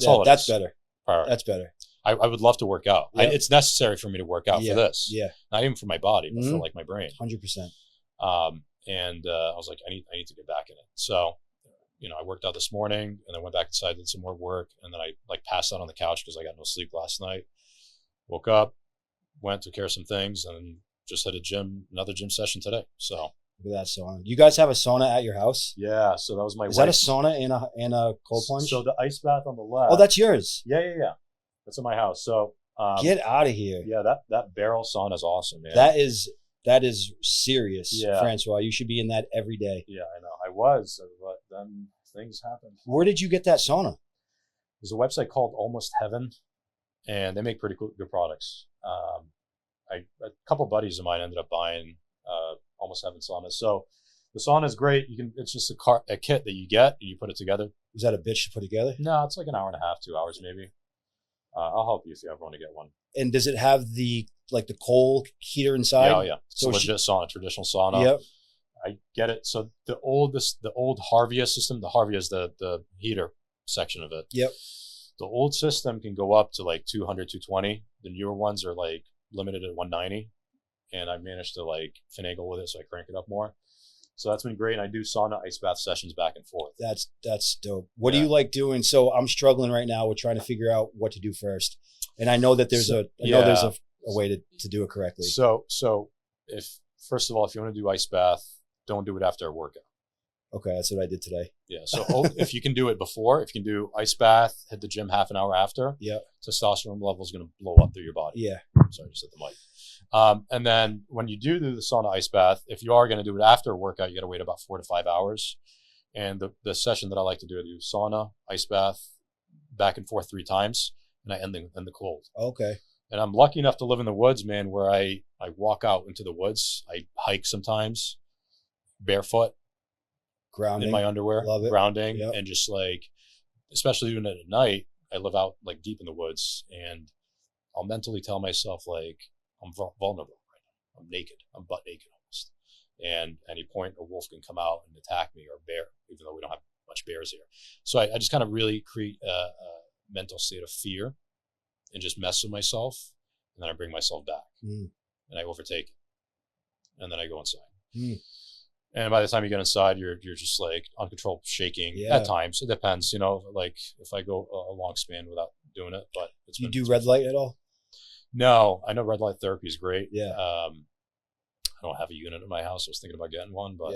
A: all. That's better.
B: Priority.
A: That's better.
B: I would love to work out. Yep. It's necessary for me to work out for this.
A: Yeah.
B: Not even for my body, but for like my brain.
A: 100%.
B: And I was like, I need to get back in it. So, I worked out this morning, and then went back inside, did some more work, and then I passed out on the couch because I got no sleep last night. Woke up, took care of some things, and just had another gym session today. So
A: look at that sauna. You guys have a sauna at your house?
B: Yeah. So that was my.
A: Is that a sauna and a cold plunge?
B: So the ice bath on the left.
A: Oh, that's yours.
B: Yeah. That's in my house. So
A: get out of here.
B: Yeah, that barrel sauna is awesome, man.
A: That is serious, Francois. You should be in that every day.
B: Yeah, I know. I was, but then things happened.
A: Where did you get that sauna?
B: There's a website called Almost Heaven, and they make pretty good products. A couple buddies of mine ended up buying Almost Heaven saunas. So the sauna is great. It's just a kit that you get and you put it together.
A: Is that a bitch to put together?
B: No, it's like an hour and a half, 2 hours maybe. I'll help you if you ever want to get one.
A: And does it have the coal heater inside?
B: Yeah, yeah. It's a legit sauna, traditional sauna.
A: Yep.
B: I get it. So the old Harvia system, the Harvia is the heater section of it.
A: Yep.
B: The old system can go up to like 200, 220. The newer ones are like limited at 190. And I managed to finagle with it so I crank it up more. So that's been great. And I do sauna ice bath sessions back and forth.
A: That's dope. What do you like doing? So I'm struggling right now with trying to figure out what to do first. And I know that there's a way to do it correctly.
B: So if first of all, if you want to do ice bath, don't do it after a workout.
A: Okay, that's what I did today. Yeah.
B: So if you can do it before, if you can do ice bath, hit the gym half an hour after, testosterone level is going to blow up through your body.
A: Yeah.
B: Sorry, just hit the mic. And then when you do the sauna ice bath, if you are going to do it after a workout, you got to wait about 4 to 5 hours. And the session that I like to do, I do sauna, ice bath, back and forth 3 times, and I end in the cold.
A: Okay.
B: And I'm lucky enough to live in the woods, man, where I walk out into the woods. I hike sometimes, barefoot,
A: grounding
B: in my underwear,
A: love it.
B: Grounding, and just especially doing it at night. I live out deep in the woods, and I'll mentally tell myself I'm vulnerable right now. I'm naked. I'm butt naked almost. And at any point, a wolf can come out and attack me, or a bear, even though we don't have much bears here. So I just kind of really create a mental state of fear and just mess with myself. And then I bring myself back and I overtake it. And then I go inside. And by the time you get inside, you're just uncontrolled shaking. At times. It depends, if I go a long span without doing it. But
A: you do red light at all?
B: No, I know red light therapy is great.
A: Yeah.
B: I don't have a unit in my house. I was thinking about getting one, but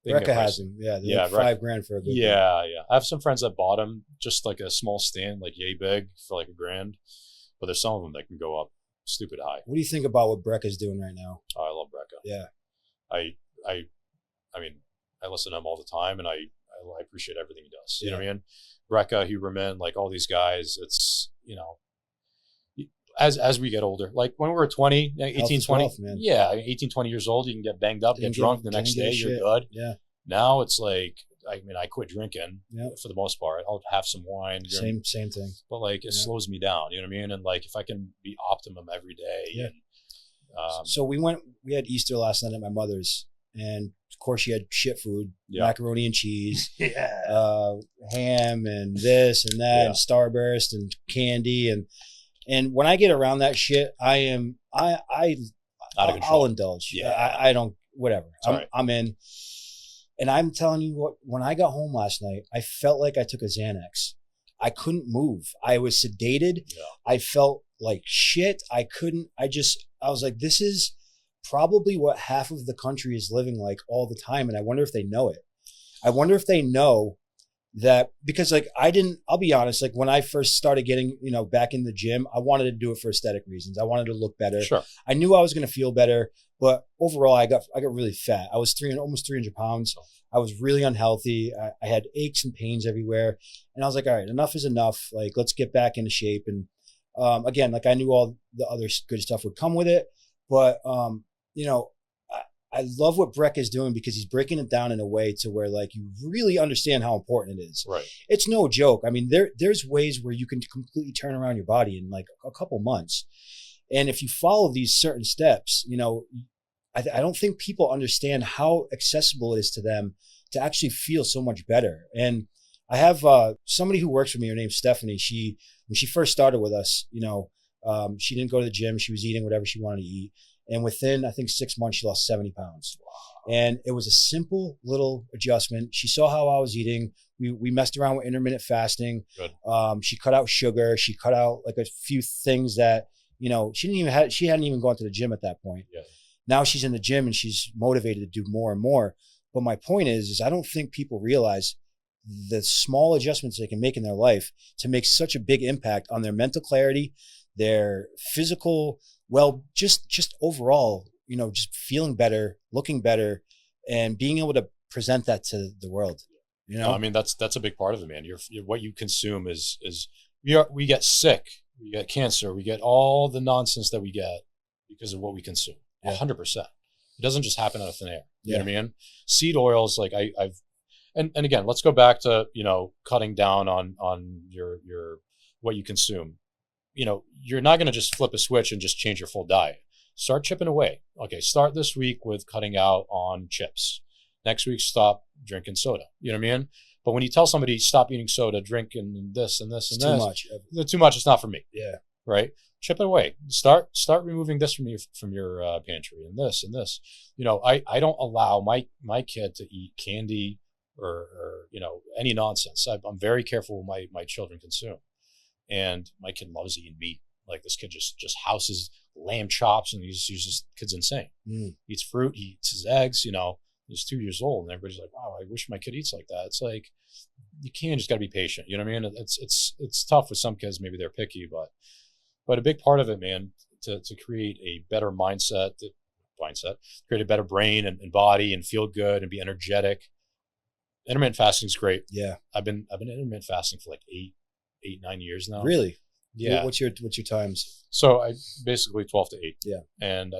A: they're Brecca has them. Yeah, they're $5,000 for a good
B: one. Yeah. I have some friends that bought them, just a small stand, yay big for $1,000. But there's some of them that can go up stupid high.
A: What do you think about what Brecca's doing right now?
B: Oh, I love Brecca.
A: Yeah.
B: I mean, I listen to him all the time, and I appreciate everything he does. You know what I mean? Brecca, Huberman, all these guys. It's as we get older, when we were 20, 18, 20,
A: wealth, man.
B: 18, 20 years old, you can get banged up, get drunk the next day, you're good.
A: Yeah.
B: Now it's I quit drinking for the most part. I'll have some wine.
A: Same thing.
B: But it slows me down. You know what I mean? And if I can be optimum every day.
A: Yeah. And, so we had Easter last night at my mother's, and of course she had shit food, macaroni and cheese, ham and this and that, and Starburst and candy, and when I get around that shit, I'll indulge.
B: Yeah.
A: I don't, whatever. I'm in. And I'm telling you what, when I got home last night, I felt like I took a Xanax. I couldn't move. I was sedated.
B: Yeah.
A: I felt like shit. I was like, this is probably what half of the country is living like all the time. And I wonder if they know it. I wonder if they know that, because like I'll be honest, like when I first started getting, back in the gym, I wanted to do it for aesthetic reasons. I wanted to look better.
B: Sure.
A: I knew I was going to feel better, but overall I got really fat. I was almost 300 pounds. I was really unhealthy. I had aches and pains everywhere. And I was like, all right, enough is enough. Like, let's get back into shape. And again, like I knew all the other good stuff would come with it, but I love what Breck is doing, because he's breaking it down in a way to where like you really understand how important it is.
B: Right.
A: It's no joke. I mean, there's ways where you can completely turn around your body in like a couple months. And if you follow these certain steps, I don't think people understand how accessible it is to them to actually feel so much better. And I have somebody who works for me, her name's Stephanie. When she first started with us, she didn't go to the gym. She was eating whatever she wanted to eat. And within, I think, 6 months, she lost 70 pounds. Wow. And it was a simple little adjustment. She saw how I was eating. We messed around with intermittent fasting.
B: Good.
A: She cut out sugar. She cut out like a few things that, she hadn't even gone to the gym at that point.
B: Yeah.
A: Now she's in the gym and she's motivated to do more and more. But my point is I don't think people realize the small adjustments they can make in their life to make such a big impact on their mental clarity, their physical, just overall, just feeling better, looking better, and being able to present that to the world.
B: I mean, that's a big part of it, man. What you consume is we get sick, we get cancer, we get all the nonsense that we get because of what we consume. 100%. It doesn't just happen out of thin air. You know what I mean? Seed oils, like and again, let's go back to, cutting down on your what you consume. You're not going to just flip a switch and just change your full diet. Start chipping away. Okay, start this week with cutting out on chips. Next week, stop drinking soda. You know what I mean? But when you tell somebody, stop eating soda, drinking this and this and
A: it's
B: this. Too much. It's not for me.
A: Yeah.
B: Right? Chip it away. Start removing this from your pantry and this and this. I don't allow my kid to eat candy or any nonsense. I'm very careful what my children consume. And my kid loves eating meat. Like, this kid just houses lamb chops, and he's just, kid's insane. Eats fruit, he eats his eggs. He's 2 years old, and everybody's like, wow, I wish my kid eats like that. It's like, you just got to be patient. You know what I mean? It's tough with some kids. Maybe they're picky, but a big part of it, man, to create a better mindset, create a better brain and body, and feel good and be energetic. Intermittent fasting is great. Yeah, I've been intermittent fasting for like 8-9 years now. Really? Yeah. What's your times? So I basically 12 to 8. Yeah. And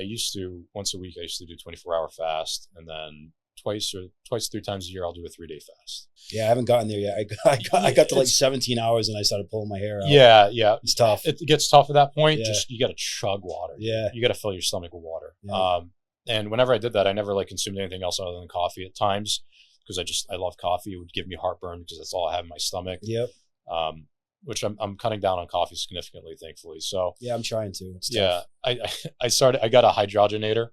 B: once a week, I used to do 24-hour fast, and then twice, 3 times a year, I'll do a 3-day fast. Yeah, I haven't gotten there yet. I got to like 17 hours and I started pulling my hair out. Yeah. It's tough. It gets tough at that point. Yeah. You got to chug water. Yeah. You got to fill your stomach with water. Yeah. And whenever I did that, I never consumed anything else other than coffee at times, because I love coffee. It would give me heartburn because that's all I have in my stomach. Yep. Which I'm cutting down on coffee significantly, thankfully. So yeah, I'm trying to. It's tough. I got a hydrogenator.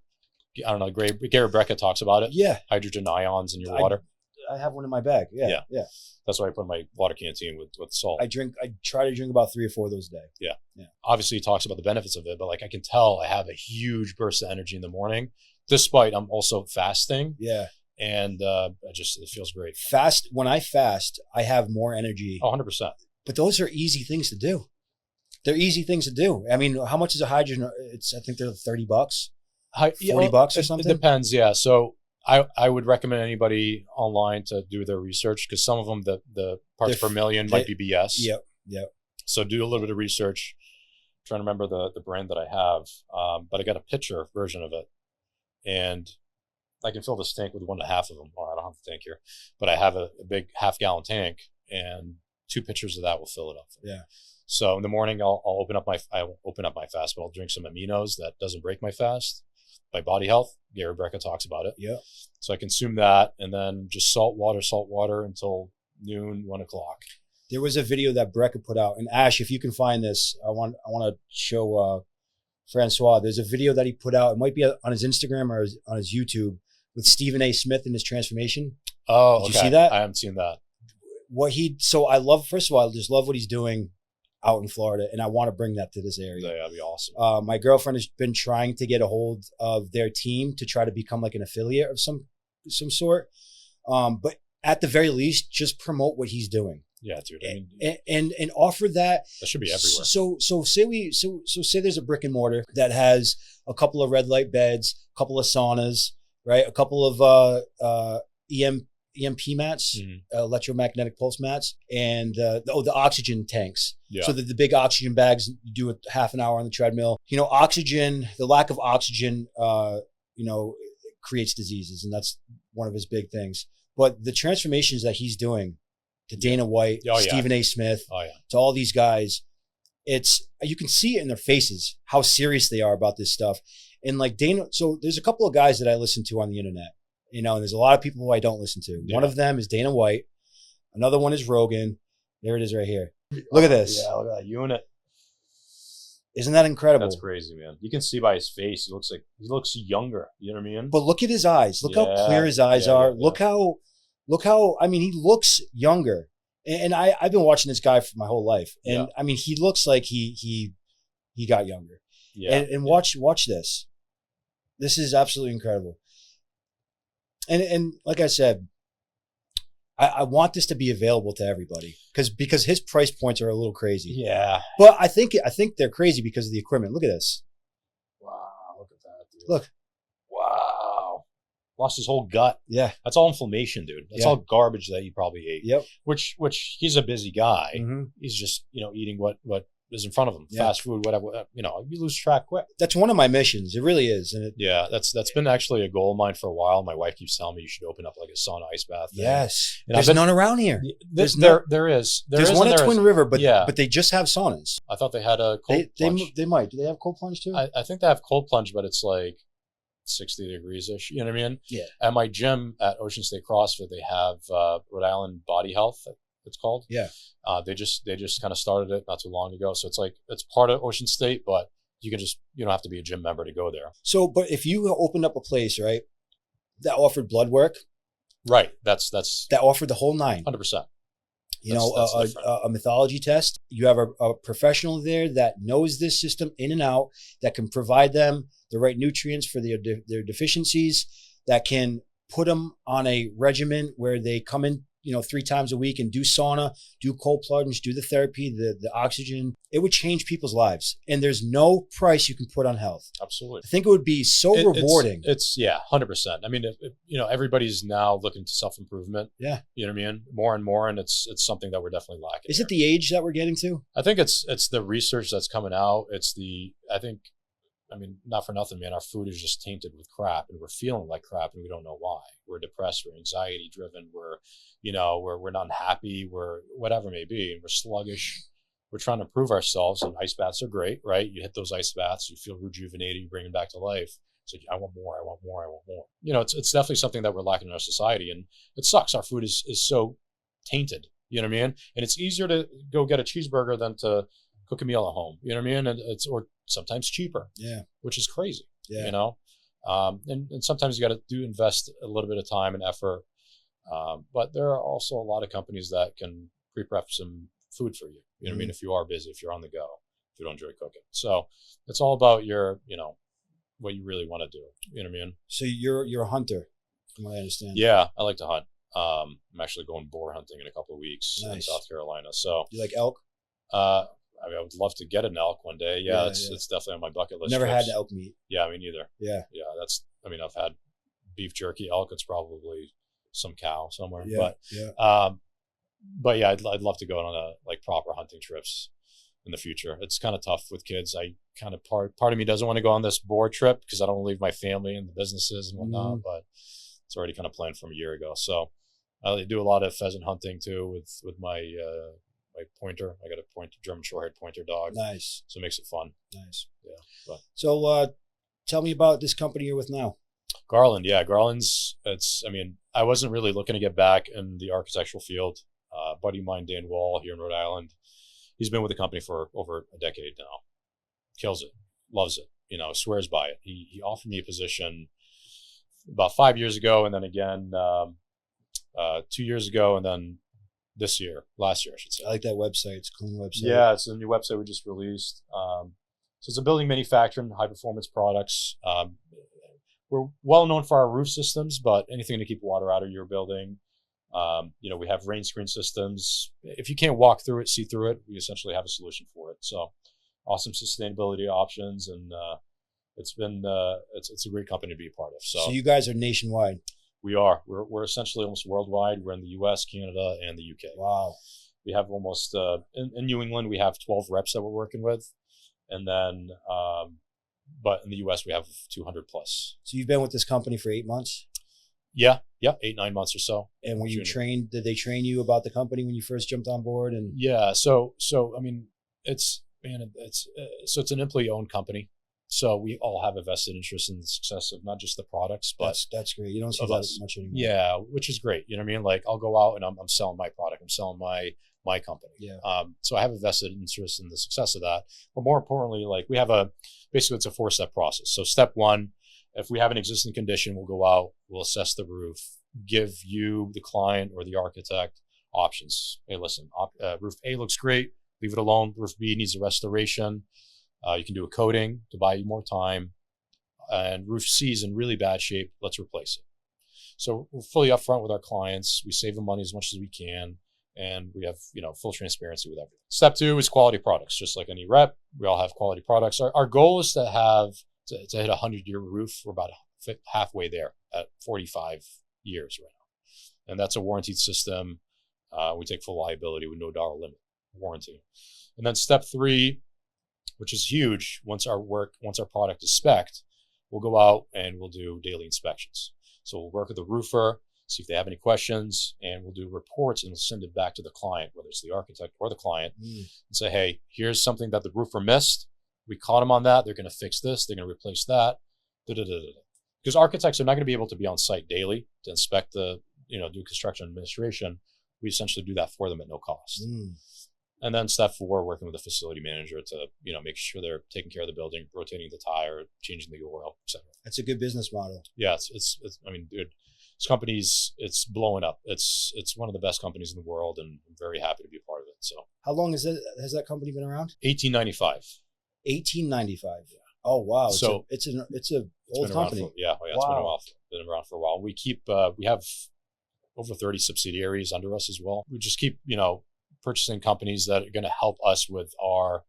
B: I don't know. Gary Brecka talks about it. Yeah. Hydrogen ions in your water. I have one in my bag. Yeah. That's why I put in my water canteen with salt. I try to drink about 3 or 4 of those a day. Yeah. Obviously, he talks about the benefits of it, but I can tell I have a huge burst of energy in the morning, despite I'm also fasting. Yeah. And it feels great. When I fast, I have more energy. 100%. But those are easy things to do. They're easy things to do. I mean, how much is a hydrogen? I think they're $30, $40 or something. It depends. Yeah. So I would recommend anybody online to do their research, because some of them, the parts per million might be BS. Yep. So do a little bit of research. I'm trying to remember the brand that I have, but I got a pitcher version of it, and I can fill this tank with 1.5 of them. Well, I don't have the tank here, but I have a big half-gallon tank, and 2 pitchers of that will fill it up. Yeah. So in the morning, I'll open up my fast, but I'll drink some aminos that doesn't break my fast. By Body Health, Gary Brecka talks about it. Yeah. So I consume that, and then just salt water until noon, 1 o'clock. There was a video that Brecka put out, and Ash, if you can find this, I want to show Francois. There's a video that he put out. It might be on his Instagram or on his YouTube, with Stephen A. Smith and his transformation. Oh, Did you see that? I haven't seen that.
A: so I love, first of all, I just love what he's doing out in Florida, and I want to bring that to this area.
B: Yeah, that'd be awesome.
A: My girlfriend has been trying to get a hold of their team to try to become like an affiliate of some sort. But at the very least, just promote what he's doing.
B: Yeah, dude. I mean,
A: and offer that.
B: That should be everywhere.
A: So say there's a brick and mortar that has a couple of red light beds, a couple of saunas, right? A couple of EMP mats, electromagnetic pulse mats, and the oxygen tanks.
B: Yeah.
A: So that the big oxygen bags, you do a half an hour on the treadmill. You know, oxygen, the lack of oxygen, creates diseases, and that's one of his big things. But the transformations that he's doing to Dana White, Stephen A. Smith, to all these guys, you can see it in their faces how serious they are about this stuff. And like Dana, so there's a couple of guys that I listen to on the internet, and there's a lot of people who I don't listen to. Yeah. One of them is Dana White. Another one is Rogan. There it is right here. Look at this.
B: Yeah, look at that unit.
A: Isn't that incredible?
B: That's crazy, man. You can see by his face, he looks younger. You know what I mean?
A: But look at his eyes. Look how clear his eyes are. Yeah. Look how, I mean, he looks younger. And I've been watching this guy for my whole life. And I mean, he looks like he got younger. Yeah. And watch this. This is absolutely incredible. And like I said, I want this to be available to everybody because his price points are a little crazy.
B: Yeah.
A: But I think they're crazy because of the equipment. Look at this.
B: Wow, look at that, dude.
A: Look.
B: Wow. Lost his whole gut.
A: Yeah.
B: That's all inflammation, dude. That's all garbage that he probably ate.
A: Yep.
B: Which he's a busy guy. Mm-hmm. He's just, eating what is in front of him. Fast food, whatever. You lose track quick.
A: That's one of my missions. It really is. And
B: that's been actually a goal of mine for a while. My wife keeps telling me you should open up like a sauna ice bath thing.
A: Yes. And there's none around here.
B: There is.
A: There's one at Twin River, but they just have saunas.
B: I thought they had a cold plunge.
A: They might. Do they have cold plunge too?
B: I think they have cold plunge, but it's like 60 degrees-ish. You know what I mean?
A: Yeah.
B: At my gym at Ocean State CrossFit, they have Rhode Island Body Health, it's called.
A: Yeah.
B: They just kind of started it not too long ago. So it's part of Ocean State, but you don't have to be a gym member to go there.
A: So, but if you opened up a place, right, that offered blood work.
B: Right. That
A: offered the whole nine.
B: 100%.
A: A mythology test. You have a professional there that knows this system in and out, that can provide them the right nutrients for their deficiencies, that can put them on a regimen where they come in 3 times a week and do sauna, do cold plunge, do the therapy, the oxygen. It would change people's lives. And there's no price you can put on health.
B: Absolutely.
A: I think it would be so rewarding.
B: It's 100%. I mean, everybody's now looking to self-improvement.
A: Yeah.
B: You know what I mean? More and more. And it's something that we're definitely lacking.
A: Is it the age that we're getting to?
B: I think it's the research that's coming out. Not for nothing, man. Our food is just tainted with crap, and we're feeling like crap, and we don't know why. We're depressed, we're anxiety driven, we're not happy, we're whatever it may be, and we're sluggish. We're trying to prove ourselves, and ice baths are great, right? You hit those ice baths, you feel rejuvenated, you bring them back to life. It's like, I want more, I want more, I want more. It's definitely something that we're lacking in our society, and it sucks. Our food is so tainted, you know what I mean? And it's easier to go get a cheeseburger than to cook a meal at home, you know what I mean? And or sometimes cheaper, which is crazy, and sometimes you got to invest a little bit of time and effort, but there are also a lot of companies that can pre-prep some food for you, you know what I mean, if you are busy, if you're on the go, if you don't enjoy cooking. So it's all about your what you really want to do, you know what I mean? So
A: you're a hunter, from what I understand.
B: Yeah, I like to hunt. I'm actually going boar hunting in a couple of weeks in South Carolina. So
A: you like elk?
B: I would love to get an elk one day. Yeah, it's definitely on my bucket list.
A: Never had elk meat.
B: Yeah, me neither.
A: Yeah.
B: I've had beef jerky, elk. It's probably some cow somewhere.
A: Yeah.
B: But yeah, I'd love to go on proper hunting trips in the future. It's kind of tough with kids. I kind of part of me doesn't want to go on this boar trip because I don't want to leave my family and the businesses and whatnot. But it's already kind of planned from a year ago. So I do a lot of pheasant hunting too with my pointer. I got a German short-haired pointer dog.
A: Nice.
B: So it makes it fun.
A: Nice.
B: Yeah.
A: So tell me about this company you're with now.
B: Garland. Yeah, Garland's, I wasn't really looking to get back in the architectural field. Buddy of mine, Dan Wall, here in Rhode Island, he's been with the company for over a decade now. Kills it. Loves it. Swears by it. He offered me a position about 5 years ago, and then again 2 years ago, and then last year, I should say.
A: I like that website. It's a clean website.
B: Yeah, it's a new website we just released. So it's a building manufacturing, high performance products. We're well known for our roof systems, but anything to keep water out of your building. We have rain screen systems. If you can't walk through it, see through it, we essentially have a solution for it. So awesome sustainability options, and it's been it's a great company to be a part of.
A: So you guys are nationwide.
B: We are. We're essentially almost worldwide. We're in the U.S., Canada, and the U.K.
A: Wow.
B: We have almost in New England we have 12 reps that we're working with, and then but in the U.S. we have 200 plus.
A: So you've been with this company for 8 months?
B: Yeah, 8-9 months or so. And
A: were you trained? Did they train you about the company when you first jumped on board? And
B: yeah, so I mean, it's an employee-owned company. So we all have a vested interest in the success of not just the products, but
A: that's great. You don't see that much anymore.
B: Yeah, which is great. You know what I mean? Like I'll go out and I'm selling my product. I'm selling my company.
A: Yeah.
B: So I have a vested interest in the success of that. But more importantly, like we have basically it's a 4-step process. So step 1, if we have an existing condition, we'll go out, we'll assess the roof, give you, the client or the architect, options. Hey, listen, roof A looks great, leave it alone. Roof B needs a restoration. You can do a coating to buy you more time. And roof C is in really bad shape. Let's replace it. So we're fully upfront with our clients. We save them money as much as we can. And we have, full transparency with everything. Step 2 is quality products. Just like any rep, we all have quality products. Our goal is to hit a 100-year roof. We're about halfway there at 45 years right now. And that's a warranted system. We take full liability with no dollar limit warranty. And then step 3, which is huge, once our product is spec'd, we'll go out and we'll do daily inspections. So we'll work with the roofer, see if they have any questions, and we'll do reports and we'll send it back to the client, whether it's the architect or the client, and say, hey, here's something that the roofer missed. We caught them on that. They're going to fix this. They're going to replace that. Because architects are not going to be able to be on site daily to inspect do construction administration. We essentially do that for them at no cost. And then step 4, working with the facility manager to, make sure they're taking care of the building, rotating the tire, changing the oil, etc.
A: That's a good business model.
B: Yeah, it's I mean, dude, this company's, it's blowing up. It's one of the best companies in the world, and I'm very happy to be a part of it. So
A: how long has that company been around?
B: 1895.
A: 1895. Yeah. Oh wow.
B: So
A: it's a old company.
B: It's been a while. Been around for a while. We have over 30 subsidiaries under us as well. We just keep, purchasing companies that are going to help us with our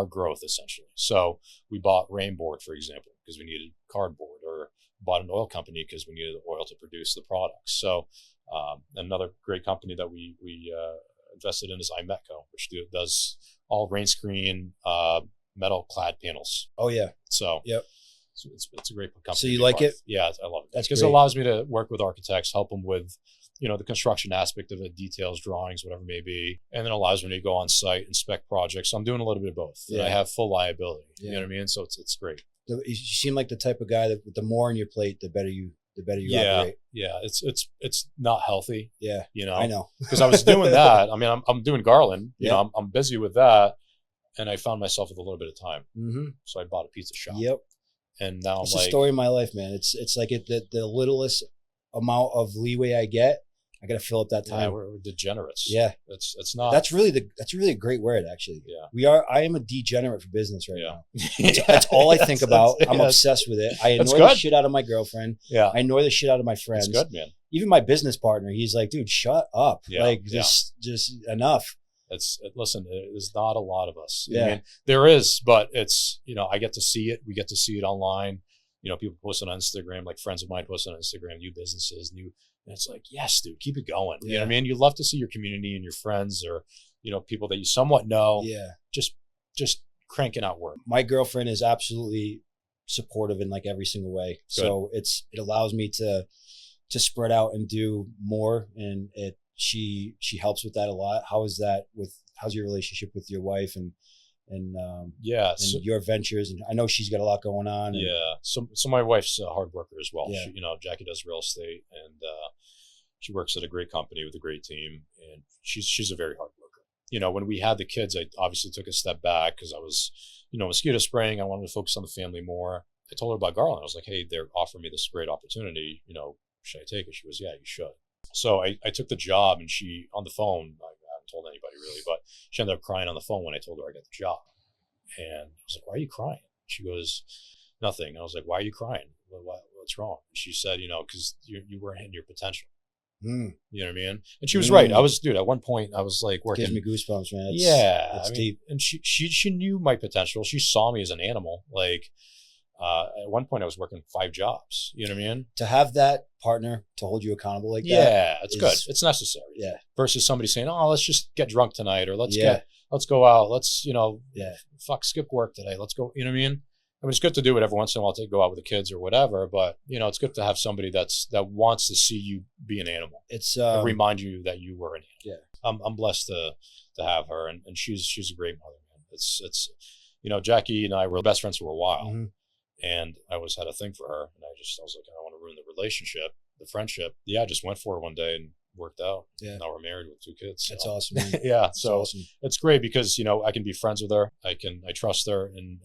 B: growth essentially. So we bought Rainboard, for example, because we needed cardboard, or bought an oil company because we needed oil to produce the products. So another great company that we invested in is iMetco, which does all rain screen metal clad panels.
A: Oh yeah.
B: So
A: yep.
B: So it's a great company.
A: So you like it?
B: Yeah, I love it.
A: That's
B: because it allows me to work with architects, help them with, the construction aspect of it, details, drawings, whatever it may be, and then allows me to go on site, inspect projects. So I'm doing a little bit of both. Yeah. And I have full liability. Yeah. You know what I mean? So it's great.
A: You seem like the type of guy that the more on your plate, the better you operate.
B: Yeah. It's not healthy.
A: Yeah. I know.
B: Because I was doing that. I mean, I'm doing Garland. I'm busy with that, and I found myself with a little bit of time. Mm-hmm. So I bought a pizza shop.
A: Yep.
B: And now
A: it's the story of my life, man. It's like the littlest amount of leeway I get, I got to fill up that time.
B: Yeah, we're degenerates.
A: Yeah,
B: it's not.
A: That's really a great word, actually.
B: Yeah,
A: I am a degenerate for business right now. That's all I think about. I'm obsessed with it. I annoy the shit out of my girlfriend.
B: Yeah,
A: I annoy the shit out of my friends.
B: It's good, man.
A: Even my business partner, he's like, dude, shut up.
B: Yeah,
A: just enough.
B: Listen, there's not a lot of us.
A: Yeah.
B: I mean, there is, but it's, I get to see it. We get to see it online. People post on Instagram, like friends of mine post on Instagram, new businesses, and it's like, yes, dude, keep it going.
A: Yeah.
B: You know what I mean? You love to see your community and your friends, or, people that you somewhat know.
A: Yeah.
B: Just cranking out work.
A: My girlfriend is absolutely supportive in like every single way. Good. So it allows me to spread out and do more, and she helps with that a lot. How's your relationship with your wife and your ventures? And I know she's got a lot going on.
B: Yeah. So my wife's a hard worker as well.
A: Yeah.
B: She, Jackie does real estate, and she works at a great company with a great team, and she's a very hard worker. When we had the kids, I obviously took a step back because I was, mosquito spraying. I wanted to focus on the family more. I told her about Garland. I was like, hey, they're offering me this great opportunity. Should I take it? She goes, yeah, you should. So I took the job, and she, on the phone, I haven't told anybody really, but she ended up crying on the phone when I told her I got the job. And I was like, why are you crying? She goes, nothing. I was like, why are you crying? What's wrong? And she said, because you weren't hitting your potential. You know what I mean? And she was right. I was, dude, at one point I was like working.
A: Gives me goosebumps, man.
B: It's
A: deep.
B: And she knew my potential. She saw me as an animal. Like, at one point I was working 5 jobs. You know what I mean?
A: To have that partner to hold you accountable like that.
B: Yeah, it's good. It's necessary.
A: Yeah.
B: Versus somebody saying, oh, let's just get drunk tonight, or let's go out. Let's, skip work today. Let's go. You know what I mean? I mean, it's good to do it every once in a while to go out with the kids or whatever, but it's good to have somebody that wants to see you be an animal.
A: It's
B: and remind you that you were an animal.
A: Yeah.
B: I'm blessed to have her, and she's a great mother, man. It's Jackie and I were best friends for a while, and I always had a thing for her, and I was like, I don't want to ruin the relationship, the friendship. Yeah, I just went for it one day and worked out. Yeah. Now we're married with 2 kids. So.
A: That's awesome, man.
B: Yeah.
A: That's
B: so
A: awesome.
B: It's great because, I can be friends with her. I trust her, and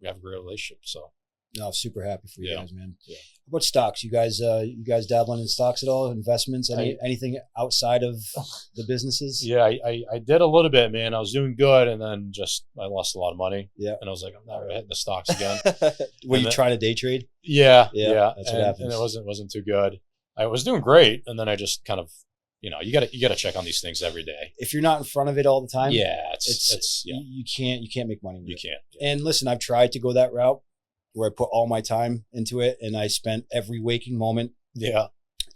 B: we have a great relationship. So
A: no, super happy for you guys, man.
B: Yeah.
A: How about stocks? You guys dabbling in stocks at all? Investments? Anything outside of the businesses?
B: Yeah, I did a little bit, man. I was doing good, and then I lost a lot of money.
A: Yeah.
B: And I was like, I'm never hitting the stocks again.
A: Were you trying to day trade?
B: Yeah.
A: That's what happens.
B: And it wasn't too good. I was doing great, and then I just kind of, you gotta check on these things every day.
A: If you're not in front of it all the time,
B: it's
A: you can't make money with it.
B: Can't.
A: Yeah. And listen, I've tried to go that route where I put all my time into it, and I spent every waking moment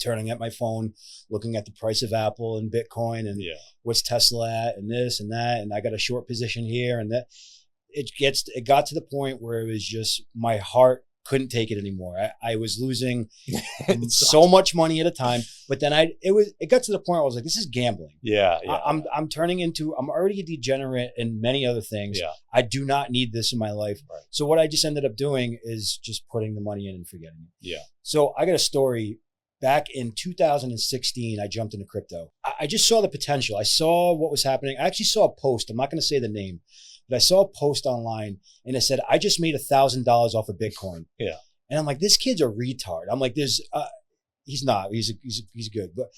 A: turning at my phone, looking at the price of Apple and Bitcoin and what's Tesla at and this and that, and I got a short position here and that. It got to the point where it was just my heart couldn't take it anymore. I was losing so much money at a time, but then it got to the point where I was like, this is gambling.
B: Yeah.
A: I'm already a degenerate in many other things.
B: Yeah.
A: I do not need this in my life.
B: Right.
A: So what I just ended up doing is just putting the money in and forgetting it.
B: Yeah.
A: So I got a story. Back in 2016, I jumped into crypto. I just saw the potential. I saw what was happening. I actually saw a post. I'm not going to say the name, but I saw a post online and it said, I just made $1,000 off of Bitcoin.
B: Yeah.
A: And I'm like, this kid's a retard. I'm like, he's not, he's good. But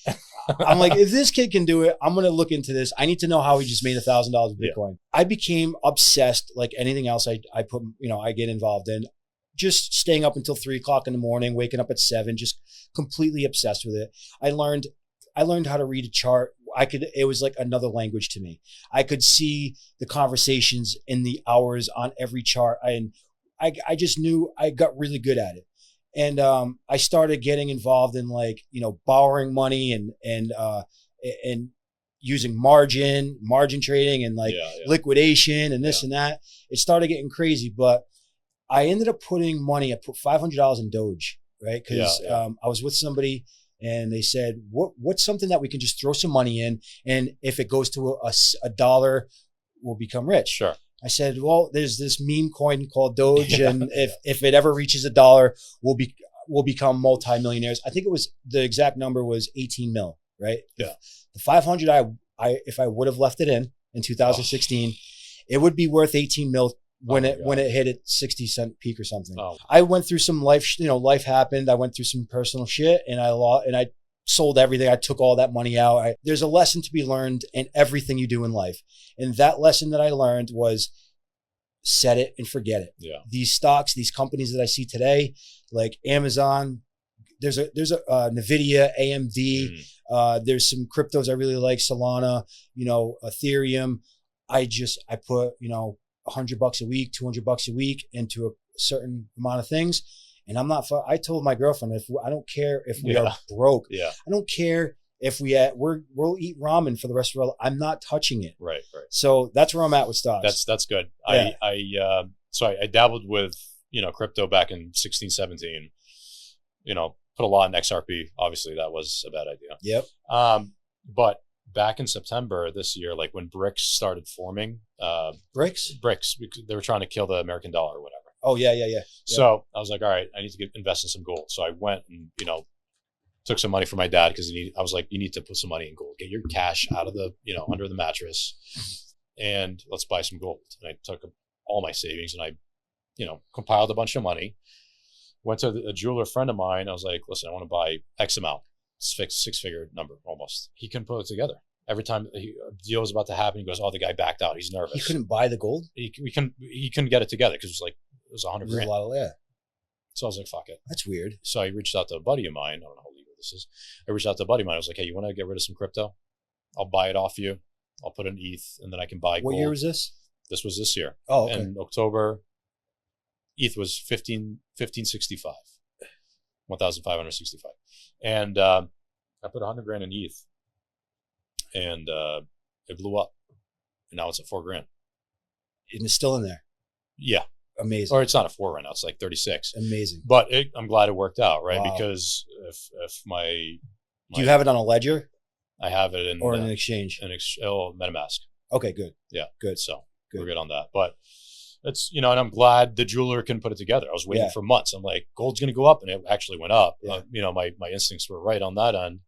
A: I'm like, if this kid can do it, I'm going to look into this. I need to know how he just made $1,000 of Bitcoin. Yeah. I became obsessed like anything else I get involved in. Just staying up until 3 o'clock in the morning, waking up at 7, just completely obsessed with it. I learned how to read a chart. It was like another language to me. I could see the conversations in the hours on every chart. I just knew I got really good at it. And I started getting involved in borrowing money and using margin trading and liquidation and this and that. It started getting crazy, but I ended up putting money. I put $500 in Doge, right? Because I was with somebody and they said, what's something that we can just throw some money in, and if it goes to a dollar, we'll become rich.
B: Sure.
A: I said, well, there's this meme coin called Doge, and if it ever reaches $1, we'll become multimillionaires. I think the exact number was 18 mil, right?
B: Yeah.
A: The 500, if I would have left it in 2016, it would be worth 18 mil. When it hit its 60-cent peak or something. Oh. I went through some life happened. I went through some personal shit and I sold everything. I took all that money out. There's a lesson to be learned in everything you do in life. And that lesson that I learned was set it and forget it.
B: Yeah.
A: These stocks, these companies that I see today, like Amazon, there's a Nvidia, AMD, there's some cryptos I really like, Solana, Ethereum. I put, $100 a week, $200 a week into a certain amount of things. And I told my girlfriend, I don't care if we are broke. Yeah. I don't care if we'll eat ramen for the rest of our life. I'm not touching it.
B: Right.
A: So that's where I'm at with stocks.
B: That's good. Yeah. I dabbled with, crypto back in 16, 17, put a lot in XRP. Obviously that was a bad idea.
A: Yep.
B: But back in September this year, like when BRICS started forming,
A: BRICS,
B: because they were trying to kill the American dollar or whatever.
A: Oh yeah.
B: So I was like, all right, I need to invest in some gold. So I went and took some money from my dad because I was like, you need to put some money in gold. Get your cash out of the under the mattress, and let's buy some gold. And I took all my savings and I compiled a bunch of money. Went to a jeweler friend of mine. I was like, listen, I want to buy X amount. six-figure number almost. He couldn't put it together. Every time a deal was about to happen, he goes, "Oh, the guy backed out. He's nervous."
A: He couldn't buy the gold?
B: He couldn't get it together because it was $100 grand.
A: A lot of, yeah.
B: So I was like, fuck it.
A: That's weird.
B: So I reached out to a buddy of mine. I don't know how legal this is. I reached out to a buddy of mine. I was like, "Hey, you want to get rid of some crypto? I'll buy it off you. I'll put it in ETH, and then I can buy gold."
A: What year was this?
B: This was this year.
A: Oh, okay.
B: In October, ETH was 1565, 1,565. And I put 100 grand in ETH, and it blew up. And now it's at $4 grand.
A: And it's still in there.
B: Yeah.
A: Amazing.
B: Or it's not a 4 right now. It's like 36.
A: Amazing.
B: But I'm glad it worked out, right?
A: Wow.
B: Because if my
A: do you have it on a ledger?
B: I have it in
A: or in an exchange?
B: MetaMask.
A: Okay, good.
B: Yeah,
A: good.
B: So
A: good.
B: We're good on that. But it's, and I'm glad the jeweler can put it together. I was waiting for months. I'm like, gold's going to go up, and it actually went up.
A: Yeah.
B: My instincts were right on that end,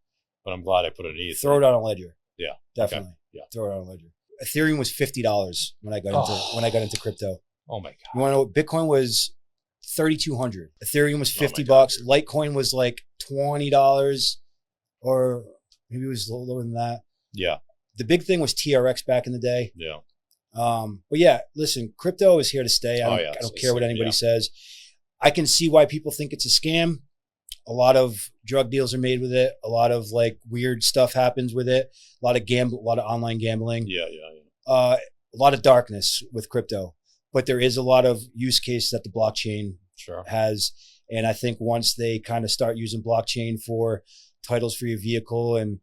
B: but I'm glad I put it in ETH.
A: Throw it on a ledger.
B: Yeah,
A: definitely.
B: Okay. Yeah,
A: throw it on a ledger. Ethereum was $50 when I got into crypto.
B: Oh my god!
A: You want to know what Bitcoin was? $3,200. Ethereum was $50. Litecoin was like $20, or maybe it was a little lower than that.
B: Yeah.
A: The big thing was TRX back in the day.
B: Yeah.
A: But yeah, listen, crypto is here to stay. I don't care what anybody says. I can see why people think it's a scam. A lot of drug deals are made with it. A lot of like weird stuff happens with it. A lot of online gambling.
B: Yeah.
A: A lot of darkness with crypto, but there is a lot of use cases that the blockchain has. And I think once they kind of start using blockchain for titles for your vehicle and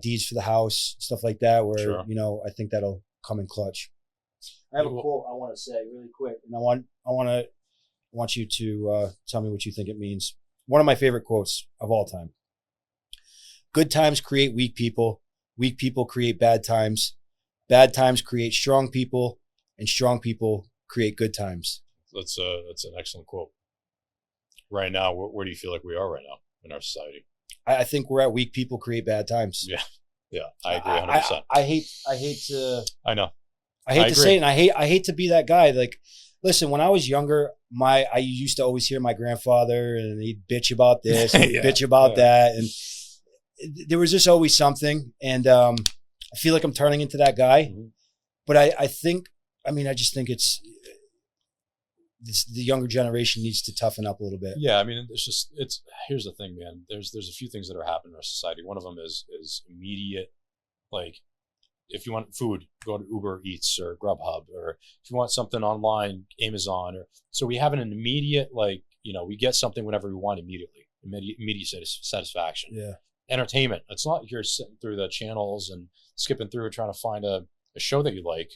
A: deeds for the house, stuff like that, where, I think that'll come in clutch. I have a quote I want to say really quick, and I want you to tell me what you think it means. One of my favorite quotes of all time. Good times create weak people. Weak people create bad times. Bad times create strong people, and strong people create good times.
B: That's an excellent quote. Right now, where do you feel like we are right now in our society?
A: I think we're at weak people create bad times.
B: Yeah, I agree 100%.
A: I hate to.
B: I know.
A: I hate to say it, and I hate to be that guy. Like, listen, when I was younger, I used to always hear my grandfather, and he'd bitch about this, and bitch about that, and there was just always something. And I feel like I'm turning into that guy. Mm-hmm. But I just think it's the younger generation needs to toughen up a little bit.
B: Yeah, I mean, here's the thing, man. There's a few things that are happening in our society. One of them is immediate, like, if you want food, go to Uber Eats or Grubhub, or if you want something online, Amazon. So we have an immediate, we get something whenever we want immediately, immediate satisfaction.
A: Yeah.
B: Entertainment. It's not you're sitting through the channels and skipping through trying to find a show that you like,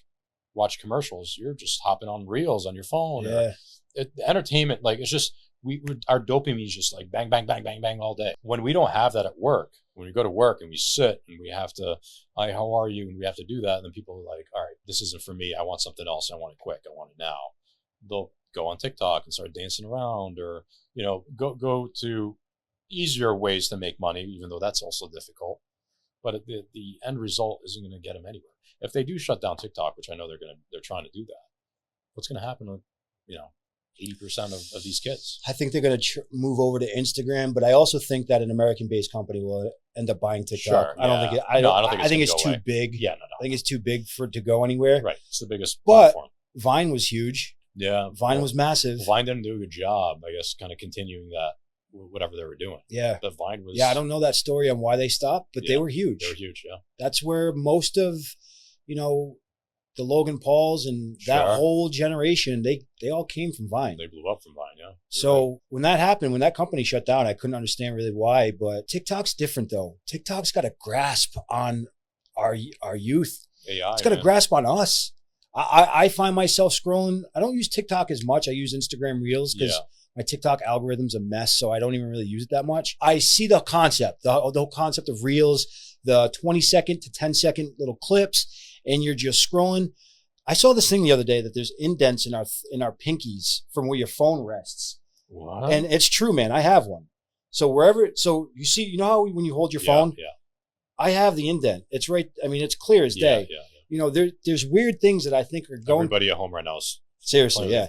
B: watch commercials. You're just hopping on reels on your phone.
A: Yeah.
B: Entertainment, it's just, our dopamine is just like bang, bang, bang, bang, bang all day. When we don't have that at work, when we go to work and we sit and we have to, hi, how are you? And we have to do that. And then people are like, all right, this isn't for me. I want something else. I want it quick. I want it now. They'll go on TikTok and start dancing around, or, go to easier ways to make money, even though that's also difficult. But the end result isn't going to get them anywhere. If they do shut down TikTok, which I know they're trying to do that, what's going to happen with, 80% of these kids?
A: I think they're going to move over to Instagram, but I also think that an American-based company will end up buying TikTok.
B: Sure, yeah.
A: I think it's too big.
B: Yeah, no.
A: I think it's too big to go anywhere.
B: Right, it's the biggest
A: but
B: platform.
A: Vine was huge.
B: Yeah,
A: Vine was massive.
B: Vine didn't do a good job, I guess, kind of continuing that, whatever they were doing.
A: Yeah,
B: but Vine was.
A: Yeah, I don't know that story on why they stopped, but they were huge.
B: They were huge. Yeah,
A: that's where most of, the Logan Pauls and that whole generation, they all came from Vine.
B: They blew up from Vine, yeah.
A: So when that happened, when that company shut down, I couldn't understand really why. But TikTok's different though. TikTok's got a grasp on our youth.
B: AI,
A: it's got a grasp on us. I find myself scrolling. I don't use TikTok as much. I use Instagram Reels because my TikTok algorithm's a mess, so I don't even really use it that much. I see the concept, the whole concept of Reels, the 20-second to 10-second little clips, and you're just scrolling. I saw this thing the other day that there's indents in our pinkies from where your phone rests.
B: What?
A: And it's true, man. I have one. So you see, how when you hold your phone, I have the indent. It's right. I mean, it's clear as day. Yeah. There's weird things that I think are going.
B: Everybody at home right now is
A: seriously, yeah.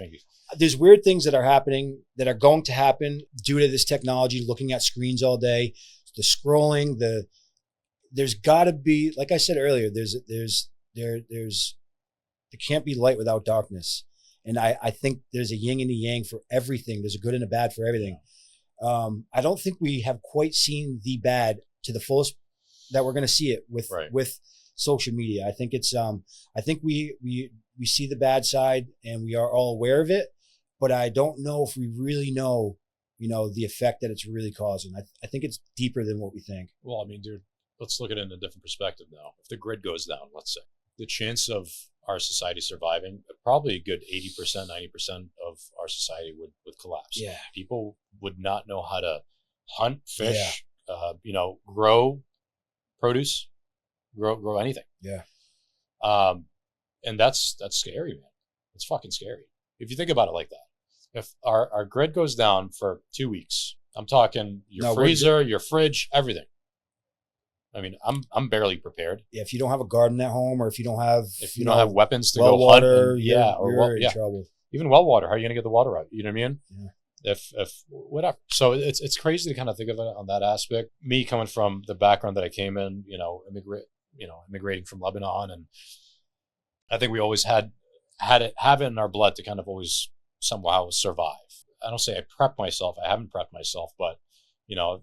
A: There's weird things that are happening that are going to happen due to this technology, looking at screens all day. scrolling, there's got to be, like I said earlier, there can't be light without darkness. And I think there's a yin and a yang for everything. There's a good and a bad for everything. I don't think we have quite seen the bad to the fullest that we're going to see it with social media. I think it's I think we see the bad side and we are all aware of it, but I don't know if we really know, the effect that it's really causing. I think it's deeper than what we think.
B: Well, I mean, dude, let's look at it in a different perspective now. If the grid goes down, let's say, the chance of our society surviving, probably a good 80%, 90% of our society would collapse.
A: Yeah.
B: People would not know how to hunt, fish, grow produce, grow anything.
A: Yeah.
B: And that's scary, man. It's fucking scary. If you think about it like that. If our grid goes down for 2 weeks, I'm talking your freezer, your fridge, everything. I mean, I'm barely prepared.
A: Yeah, if you don't have a garden at home, or if you don't have
B: have weapons to
A: well
B: go
A: water,
B: hunt,
A: you're in trouble.
B: Even well water, how are you gonna get the water out? You know what I mean?
A: Yeah.
B: If whatever. So it's crazy to kind of think of it on that aspect. Me coming from the background that I came in, immigrating from Lebanon, and I think we always have it in our blood to kind of always somehow survive. I don't say I prep myself. I haven't prepped myself, but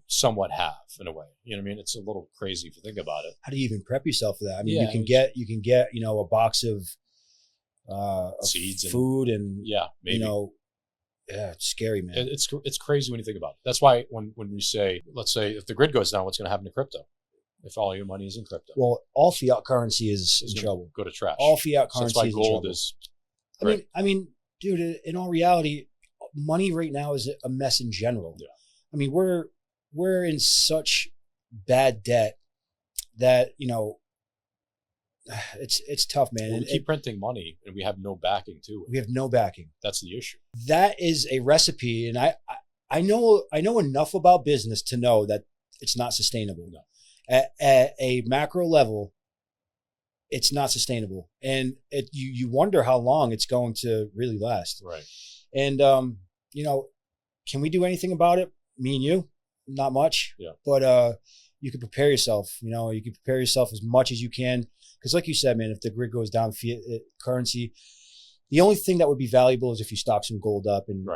B: somewhat have in a way. You know what I mean? It's a little crazy if you think about it.
A: How do you even prep yourself for that? I mean, you can get a box of
B: seeds,
A: food, and
B: maybe.
A: It's scary, man.
B: It's crazy when you think about it. That's why when we say, let's say, if the grid goes down, what's going to happen to crypto? If all your money is in crypto,
A: well, all fiat currency is in trouble.
B: Go to trash.
A: All fiat currency.
B: So that's why
A: is
B: gold
A: in
B: is.
A: Great. I mean, dude. In all reality, money right now is a mess in general.
B: Yeah.
A: I mean, we're in such bad debt that it's tough, man.
B: Well, we keep printing money and we have no backing to it.
A: We have no backing.
B: That's the issue.
A: That is a recipe, and I know enough about business to know that it's not sustainable.
B: No.
A: At a macro level, it's not sustainable, and you wonder how long it's going to really last.
B: Right.
A: And can we do anything about it? Me and you, not much.
B: Yeah.
A: But you can prepare yourself. You can prepare yourself as much as you can, because, like you said, man, if the grid goes down, fiat currency, the only thing that would be valuable is if you stock some gold up and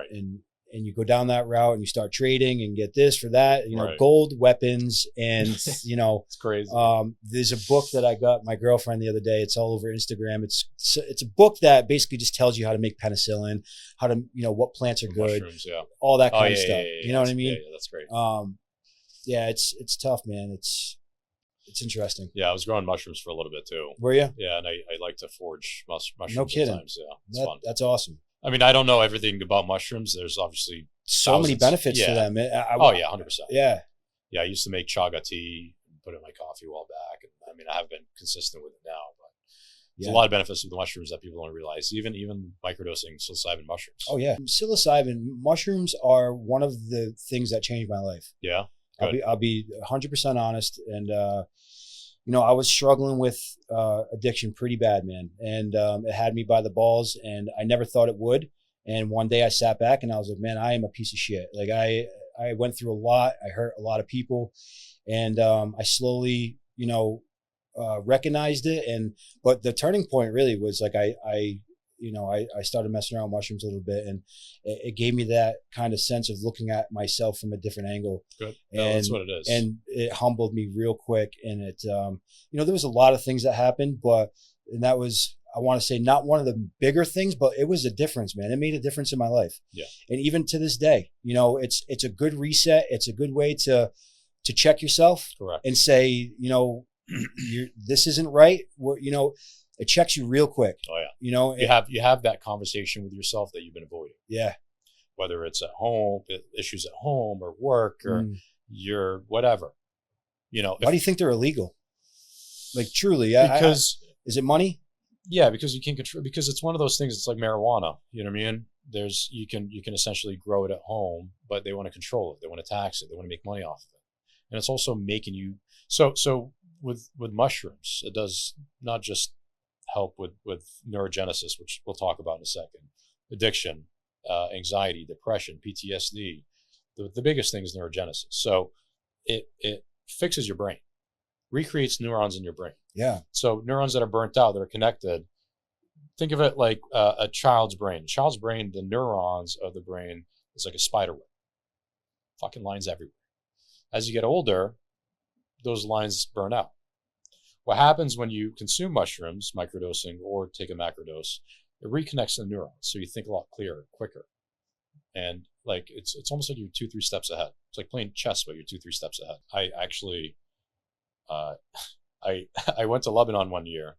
A: and you go down that route and you start trading and get this for that. Gold, weapons, and
B: it's crazy.
A: There's a book that I got my girlfriend the other day. It's all over Instagram. It's a book that basically just tells you how to make penicillin, how to what plants are good,
B: mushrooms,
A: all that kind of stuff.
B: Yeah,
A: you know what I mean?
B: Yeah, that's great.
A: It's tough, man. It's interesting.
B: Yeah, I was growing mushrooms for a little bit too.
A: Were you?
B: Yeah, and I like to forge mushrooms.
A: No kidding.
B: Sometimes. Yeah, it's fun.
A: That's awesome.
B: I mean, I don't know everything about mushrooms. There's obviously
A: so many benefits to them.
B: 100%.
A: Yeah.
B: Yeah, I used to make chaga tea, put it in my coffee a while back. And I mean, I haven't been consistent with it now, but there's a lot of benefits with the mushrooms that people don't realize, even microdosing psilocybin mushrooms.
A: Oh, yeah. Psilocybin mushrooms are one of the things that changed my life.
B: Yeah.
A: I'll be 100% honest. And, I was struggling with addiction pretty bad, man. And it had me by the balls, and I never thought it would. And one day I sat back and I was like, man, I am a piece of shit. Like I went through a lot. I hurt a lot of people, and I slowly, recognized it. But the turning point really was like I started messing around with mushrooms a little bit, and it gave me that kind of sense of looking at myself from a different angle.
B: Good.
A: And
B: that's what it is.
A: And it humbled me real quick. And it, there was a lot of things that happened, and that was, I want to say, not one of the bigger things, but it was a difference, man. It made a difference in my life.
B: Yeah. And
A: even to this day, it's a good reset. It's a good way to check yourself.
B: Correct.
A: And say, this isn't right. It checks you real quick.
B: Oh yeah. You have that conversation with yourself that you've been avoiding.
A: Yeah.
B: Whether it's at home, issues at home or work or your whatever. Why
A: do you think they're illegal? Like truly,
B: because
A: is it money?
B: Yeah, because you can't control. Because it's one of those things. It's like marijuana. You know what I mean? You can essentially grow it at home, but they want to control it. They want to tax it. They want to make money off of it, and it's also making you so with mushrooms. It does not just help with neurogenesis, which we'll talk about in a second, addiction, anxiety, depression, PTSD. The biggest thing is neurogenesis. So it fixes your brain, recreates neurons in your brain.
A: Yeah.
B: So neurons that are burnt out, that are connected, think of it like a child's brain. Child's brain, the neurons of the brain is like a spider web. Fucking lines everywhere. As you get older, those lines burn out. What happens when you consume mushrooms, microdosing, or take a macrodose, it reconnects the neurons. So you think a lot clearer, quicker. And like, it's almost like you're 2-3 steps ahead. It's like playing chess, but you're 2-3 steps ahead. I actually, I went to Lebanon one year.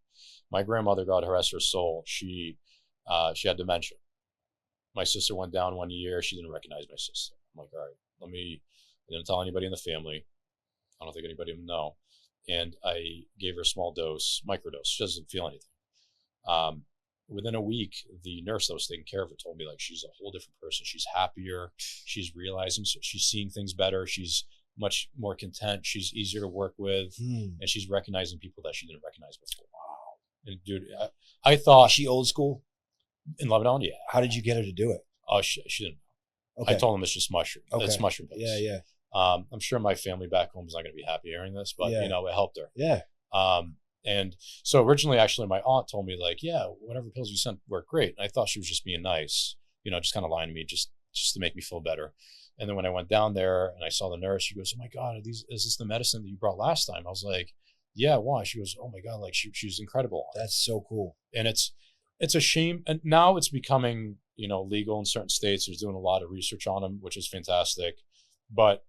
B: My grandmother, God rest her soul, she had dementia. My sister went down one year. She didn't recognize my sister. I'm like, all right, I didn't tell anybody in the family. I don't think anybody would know. And I gave her a small dose, microdose. She doesn't feel anything. Within a week, the nurse that was taking care of her told me, like, she's a whole different person. She's happier. She's realizing, she's seeing things better. She's much more content. She's easier to work with. And she's recognizing people that she didn't recognize before. Wow. And dude, I thought.
A: Is she old school?
B: In Lebanon, yeah.
A: How did you get her to do it?
B: Oh, she didn't know.
A: Okay.
B: I told them it's just mushroom.
A: Okay.
B: It's mushroom pills.
A: Yeah, yeah.
B: I'm sure my family back home is not going to be happy hearing this, but
A: Yeah.
B: you know, it helped her.
A: Yeah.
B: And so originally, actually, my aunt told me, like, yeah, whatever pills you sent worked great. And I thought she was just being nice, you know, just kind of lying to me, just to make me feel better. And then when I went down there and I saw the nurse, she goes, "Oh my God, is this the medicine that you brought last time?" I was like, "Yeah, why?" She goes, "Oh my God, like she's incredible."
A: That's so cool.
B: And it's a shame. And now it's becoming, you know, legal in certain states. There's doing a lot of research on them, which is fantastic. But,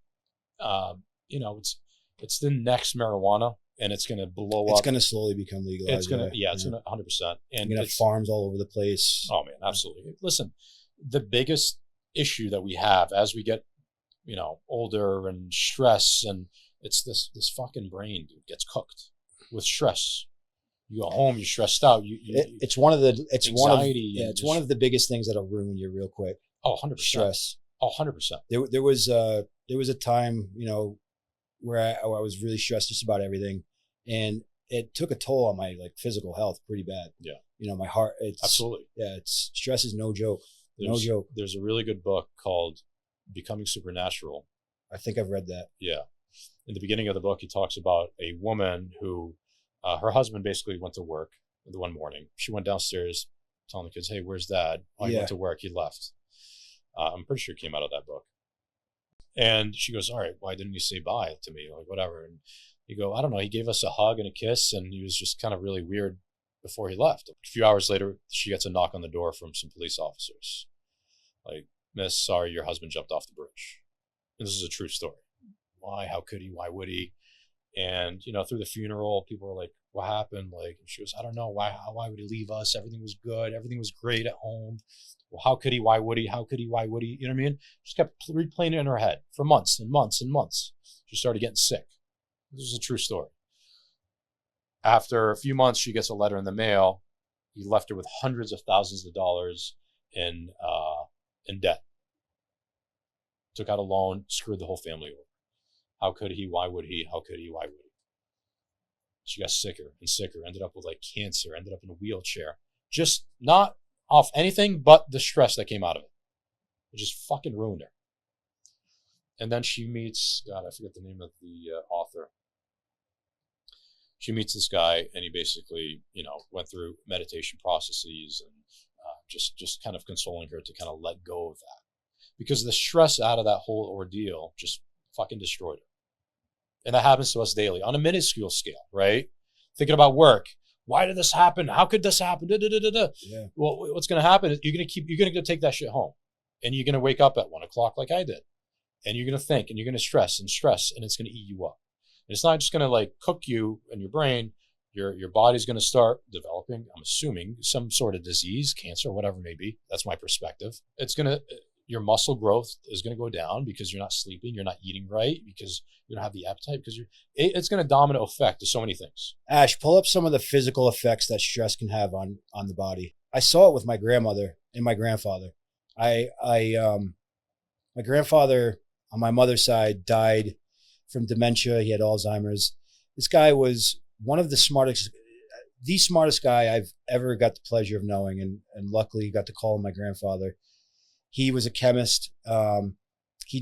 B: you know, it's the next marijuana. And it's going to blow up.
A: It's going to slowly become legalized.
B: It's going to, it's going to 100%. And
A: you're going to have farms all over the place.
B: Oh man, absolutely. Listen, the biggest issue that we have as we get, you know, older and stress, and it's this fucking brain, dude, gets cooked with stress. You go home, you're stressed out.
A: It's one of the
B: anxiety.
A: It's one of the biggest things that'll ruin you real quick.
B: Oh, 100%.
A: Stress.
B: Oh, 100%.
A: There was a time, you know, where I was really stressed just about everything, and it took a toll on my like physical health pretty bad.
B: Yeah.
A: You know, my heart.
B: Absolutely.
A: Yeah. Stress is no joke. No joke.
B: There's a really good book called Becoming Supernatural.
A: I think I've read that.
B: Yeah. In the beginning of the book, he talks about a woman who, her husband basically went to work the one morning. She went downstairs telling the kids, "Hey, where's Dad?" "Oh, he went to work. He left." I'm pretty sure it came out of that book. And she goes, "All right, why didn't you say bye to me?" Like, whatever. And you go, "I don't know. He gave us a hug and a kiss, and he was just kind of really weird before he left." A few hours later, she gets a knock on the door from some police officers. Like, "Miss, sorry, your husband jumped off the bridge." And this is a true story. Why? How could he? Why would he? And, you know, through the funeral, people were like, "What happened?" Like, and she goes, "I don't know. Why would he leave us? Everything was good. Everything was great at home. Well, how could he? Why would he? How could he? Why would he?" You know what I mean? Just kept replaying it in her head for months and months and months. She started getting sick. This is a true story. After a few months, she gets a letter in the mail. He left her with hundreds of thousands of dollars in debt. Took out a loan, screwed the whole family over. How could he? Why would he? How could he? Why would he? She got sicker and sicker, ended up with like cancer, ended up in a wheelchair. Just not off anything but the stress that came out of it. It just fucking ruined her. And then she meets, God, I forget the name of the author. She meets this guy, and he basically, you know, went through meditation processes and just kind of consoling her to kind of let go of that. Because the stress out of that whole ordeal just fucking destroyed her. And that happens to us daily on a minuscule scale, right? Thinking about work. Why did this happen? How could this happen?
A: Yeah.
B: Well, what's going to happen is you're going to go take that shit home, and you're going to wake up at 1 o'clock like I did, and you're going to think, and you're going to stress, and it's going to eat you up. And it's not just going to like cook you and your brain. Your body's going to start developing, I'm assuming, some sort of disease, cancer, whatever it may be. That's my perspective. Your muscle growth is going to go down because you're not sleeping, you're not eating right, because you don't have the appetite, because it's going to domino effect to so many things.
A: Ash, pull up some of the physical effects that stress can have on the body. I saw it with my grandmother and my grandfather. My grandfather on my mother's side died from dementia. He had Alzheimer's. This guy was one of the smartest guy I've ever got the pleasure of knowing, and luckily got to call him my grandfather. He was a chemist. He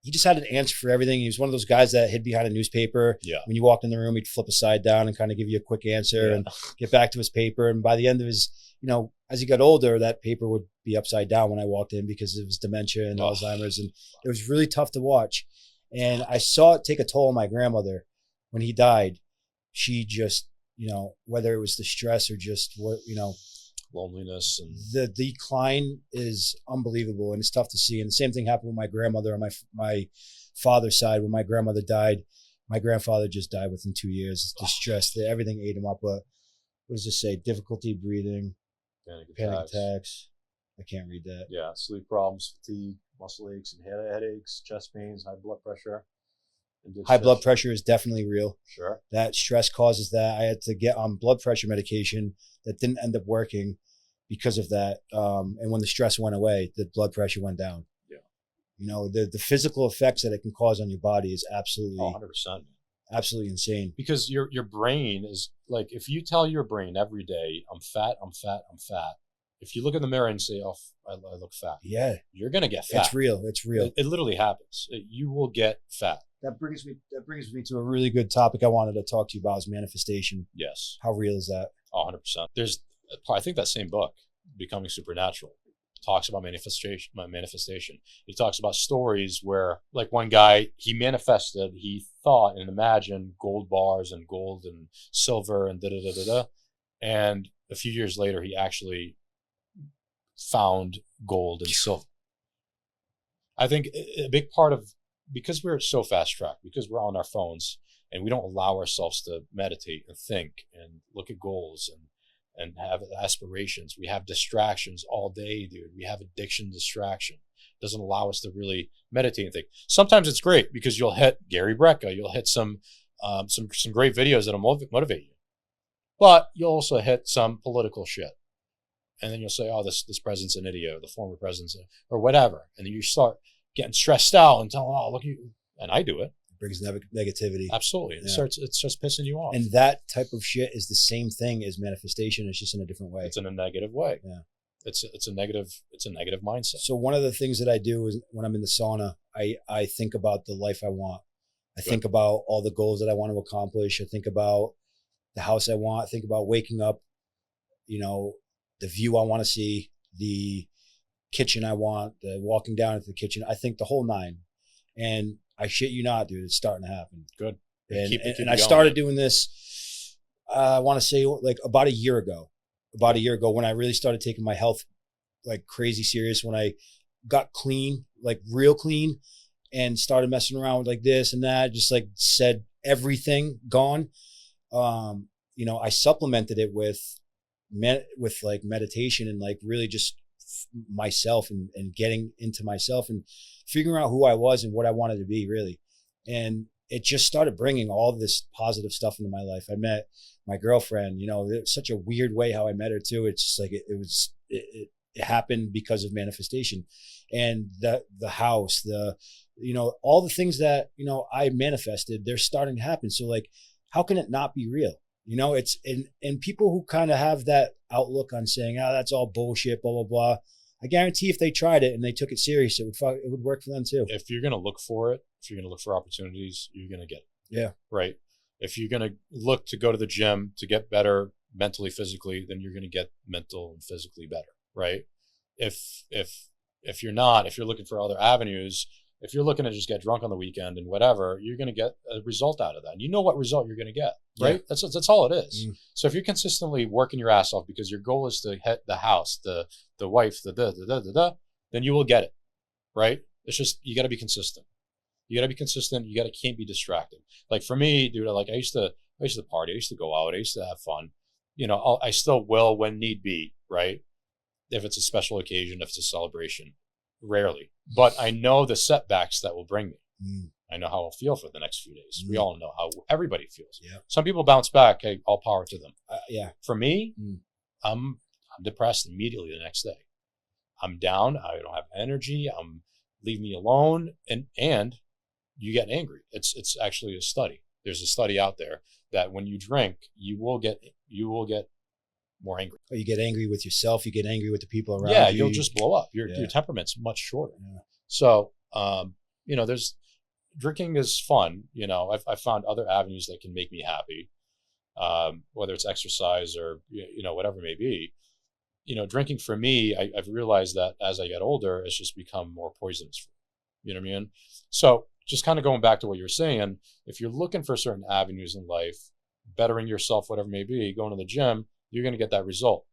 A: he just had an answer for everything. He was one of those guys that hid behind a newspaper.
B: Yeah.
A: When you walked in the room, he'd flip a side down and kind of give you a quick answer and get back to his paper. And by the end of his, as he got older, that paper would be upside down when I walked in because it was dementia and Alzheimer's. And it was really tough to watch. And I saw it take a toll on my grandmother when he died. She just, whether it was the stress or just what,
B: loneliness and
A: the decline is unbelievable, and it's tough to see. And the same thing happened with my grandmother on my father's side. When my grandmother died, my grandfather just died within 2 years. The stress, everything ate him up. But what does this say? Difficulty breathing, panic attacks. I can't read that.
B: Yeah, sleep problems, fatigue, muscle aches and headaches, chest pains, high blood pressure.
A: High blood pressure is definitely real.
B: Sure.
A: That stress causes that. I had to get on blood pressure medication that didn't end up working because of that. And when the stress went away, the blood pressure went down.
B: Yeah.
A: The physical effects that it can cause on your body is absolutely
B: 100%.
A: Absolutely insane.
B: Because your brain is like, if you tell your brain every day, I'm fat, I'm fat, I'm fat. If you look in the mirror and say, oh, I look fat.
A: Yeah.
B: You're going to get fat.
A: It's real. It's real.
B: It literally happens. You will get fat.
A: That brings me to a really good topic I wanted to talk to you about is manifestation.
B: Yes.
A: How real is that?
B: 100%. There's, I think that same book, Becoming Supernatural, talks about manifestation. He talks about stories where, like, one guy, he manifested, he thought and imagined gold bars and gold and silver and da-da-da-da-da. And a few years later, he actually found gold and silver. I think a big part of, because we're so fast-tracked, because we're on our phones and we don't allow ourselves to meditate and think and look at goals and have aspirations. We have distractions all day, dude. We have addiction distraction. It doesn't allow us to really meditate and think. Sometimes it's great because you'll hit Gary Brecka. You'll hit some great videos that'll motivate you. But you'll also hit some political shit. And then you'll say, oh, this president's an idiot, or the former president's, or whatever. And then you start getting stressed out and telling, oh, look at you. And I do it.
A: Brings negativity.
B: Absolutely. It starts pissing you off.
A: And that type of shit is the same thing as manifestation. It's just in a different way.
B: It's in a negative way.
A: Yeah.
B: It's a negative mindset.
A: So one of the things that I do is when I'm in the sauna, I think about the life I want. I think about all the goals that I want to accomplish. I think about the house I want. I think about waking up, the view I want to see, the kitchen I want, the walking down into the kitchen. I think the whole nine. And I shit you not, dude, it's starting to happen.
B: Good.
A: And I started doing this, I want to say like about a year ago when I really started taking my health like crazy serious, when I got clean, like real clean, and started messing around with like this and that, just like said everything gone. I supplemented it with like meditation and like really just myself and getting into myself and figuring out who I was and what I wanted to be really. And it just started bringing all this positive stuff into my life. I met my girlfriend, it's such a weird way how I met her too. It's just like, it happened because of manifestation, and the house, all the things that, I manifested, they're starting to happen. So like, how can it not be real? It's and people who kind of have that outlook on saying, oh, that's all bullshit, blah, blah, blah. I guarantee if they tried it and they took it serious, it would work for them too.
B: If you're going to look for it, if you're going to look for opportunities, you're going to get it.
A: Yeah.
B: Right. If you're going to look to go to the gym to get better mentally, physically, then you're going to get mental and physically better. Right. If you're not, if you're looking for other avenues, if you're looking to just get drunk on the weekend and whatever, you're going to get a result out of that. And you know what result you're going to get, right? Yeah. That's all it is. Mm. So if you're consistently working your ass off because your goal is to hit the house, the wife, then you will get it, right? It's just, you got to be consistent. You got to be consistent. Can't be distracted. Like for me, dude, I used to party. I used to go out. I used to have fun. I still will when need be, right? If it's a special occasion, if it's a celebration. Rarely, but I know the setbacks that will bring me. Mm. I know how I'll feel for the next few days. Mm. We all know how everybody feels. Yeah. Some people bounce back. Hey, all power to them.
A: Yeah.
B: For me, I'm depressed immediately the next day. I'm down. I don't have energy. Leave me alone. And you get angry. It's actually a study. There's a study out there that when you drink, you will get more angry.
A: You get angry with yourself. You get angry with the people around you.
B: Yeah, you'll just blow up. Your temperament's much shorter. Yeah. So there's drinking is fun. I've found other avenues that can make me happy, whether it's exercise or, whatever it may be. Drinking for me, I've realized that as I get older, it's just become more poisonous for me. You know what I mean? So just kind of going back to what you're saying, if you're looking for certain avenues in life, bettering yourself, whatever it may be, going to the gym, you're going to get that result.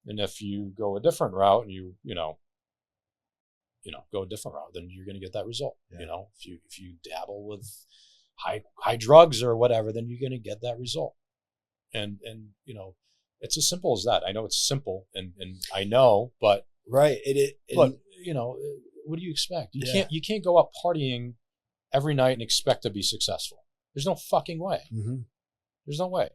B: And if you go a different route and you go a different route, then you're going to get that result.
A: Yeah.
B: If you dabble with high drugs or whatever, then you're going to get that result. And it's as simple as that. I know it's simple, and I know, but
A: right.
B: But what do you expect? You can't go out partying every night and expect to be successful. There's no fucking way.
A: Mm-hmm.
B: There's no way.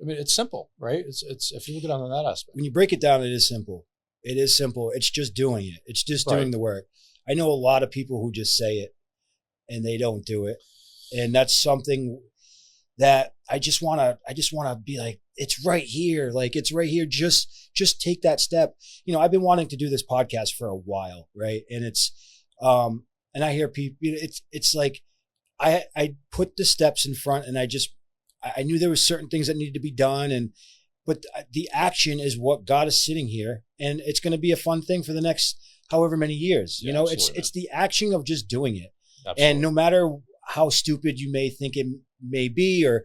B: I mean, it's simple, right? It's if you look at it on that aspect.
A: When you break it down, it is simple. It is simple. It's just doing it. It's just doing the work. I know a lot of people who just say it and they don't do it. And that's something that I just want to be like, it's right here. Like, it's right here. Just take that step. I've been wanting to do this podcast for a while. Right. And it's, and I hear people, it's like, I put the steps in front, and I knew there were certain things that needed to be done, but the action is what got us sitting here, and it's going to be a fun thing for the next however many years.
B: Yeah,
A: it's the action of just doing it.
B: Absolutely.
A: And no matter how stupid you may think it may be, or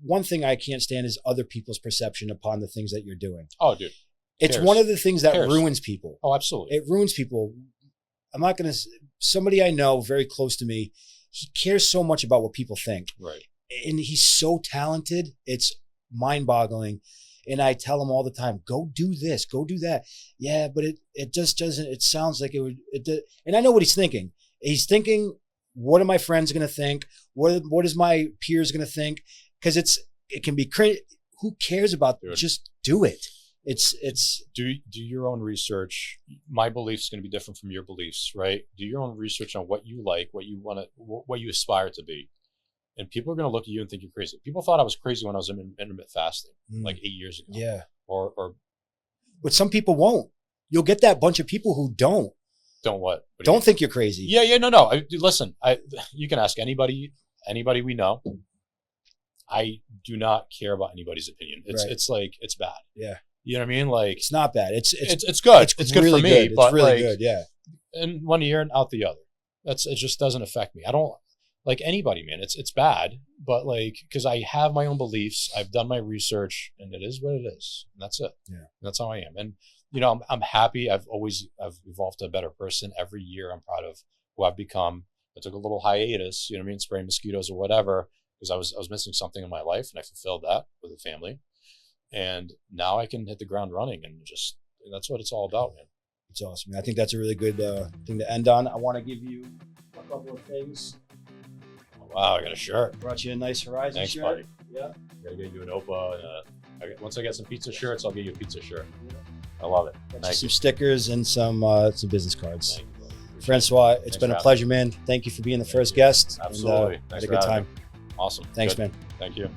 A: one thing I can't stand is other people's perception upon the things that you're doing.
B: Oh, dude.
A: It's one of the things that ruins people.
B: Oh, absolutely.
A: It ruins people. I'm not going to, somebody I know very close to me, he cares so much about what people think.
B: Right.
A: And he's so talented. It's mind-boggling. And I tell him all the time, go do this, go do that. Yeah, but it just doesn't, it sounds like it would, and I know what he's thinking. He's thinking, what are my friends going to think? What is my peers going to think? Because it can be crazy. Who cares about, just do it. It's
B: do your own research. My belief's going to be different from your beliefs, right? Do your own research on what you like, what you want to, what you aspire to be. And people are going to look at you and think you're crazy. People thought I was crazy when I was in intermittent fasting, like 8 years ago.
A: Yeah.
B: But
A: some people won't. You'll get that bunch of people who don't.
B: Don't what?
A: Don't think you're crazy.
B: Yeah, no. Listen, you can ask anybody we know. I do not care about anybody's opinion. It's like, it's bad.
A: Yeah.
B: You know what I mean? Like,
A: it's not bad. It's
B: good. It's good
A: really
B: for me,
A: good.
B: but
A: it's really
B: like,
A: good. Yeah.
B: In one ear and out the other. It just doesn't affect me. I don't like anybody, man. It's bad, but like, because I have my own beliefs, I've done my research, and it is what it is. And that's it.
A: Yeah.
B: That's how I am. And I'm happy. I've evolved to a better person every year. I'm proud of who I've become. I took a little hiatus, spraying mosquitoes or whatever, because I was missing something in my life, and I fulfilled that with a family. And now I can hit the ground running, and that's what it's all about, man.
A: It's awesome. I think that's a really good thing to end on. I want to give you a couple of things.
B: Oh, wow, I got a shirt.
A: Brought you a nice Horizon
B: Thanks,
A: shirt.
B: buddy.
A: Yeah.
B: Gotta get you an OPA. Once I get some pizza shirts, I'll get you a pizza shirt. Yeah. I love it.
A: Got some stickers and some business cards.
B: Thank you, brother.
A: Francois, it's been a pleasure, man. Thank you for being the first guest.
B: Absolutely.
A: And, had a good time.
B: Awesome.
A: Thanks,
B: Good.
A: man.
B: Thank you.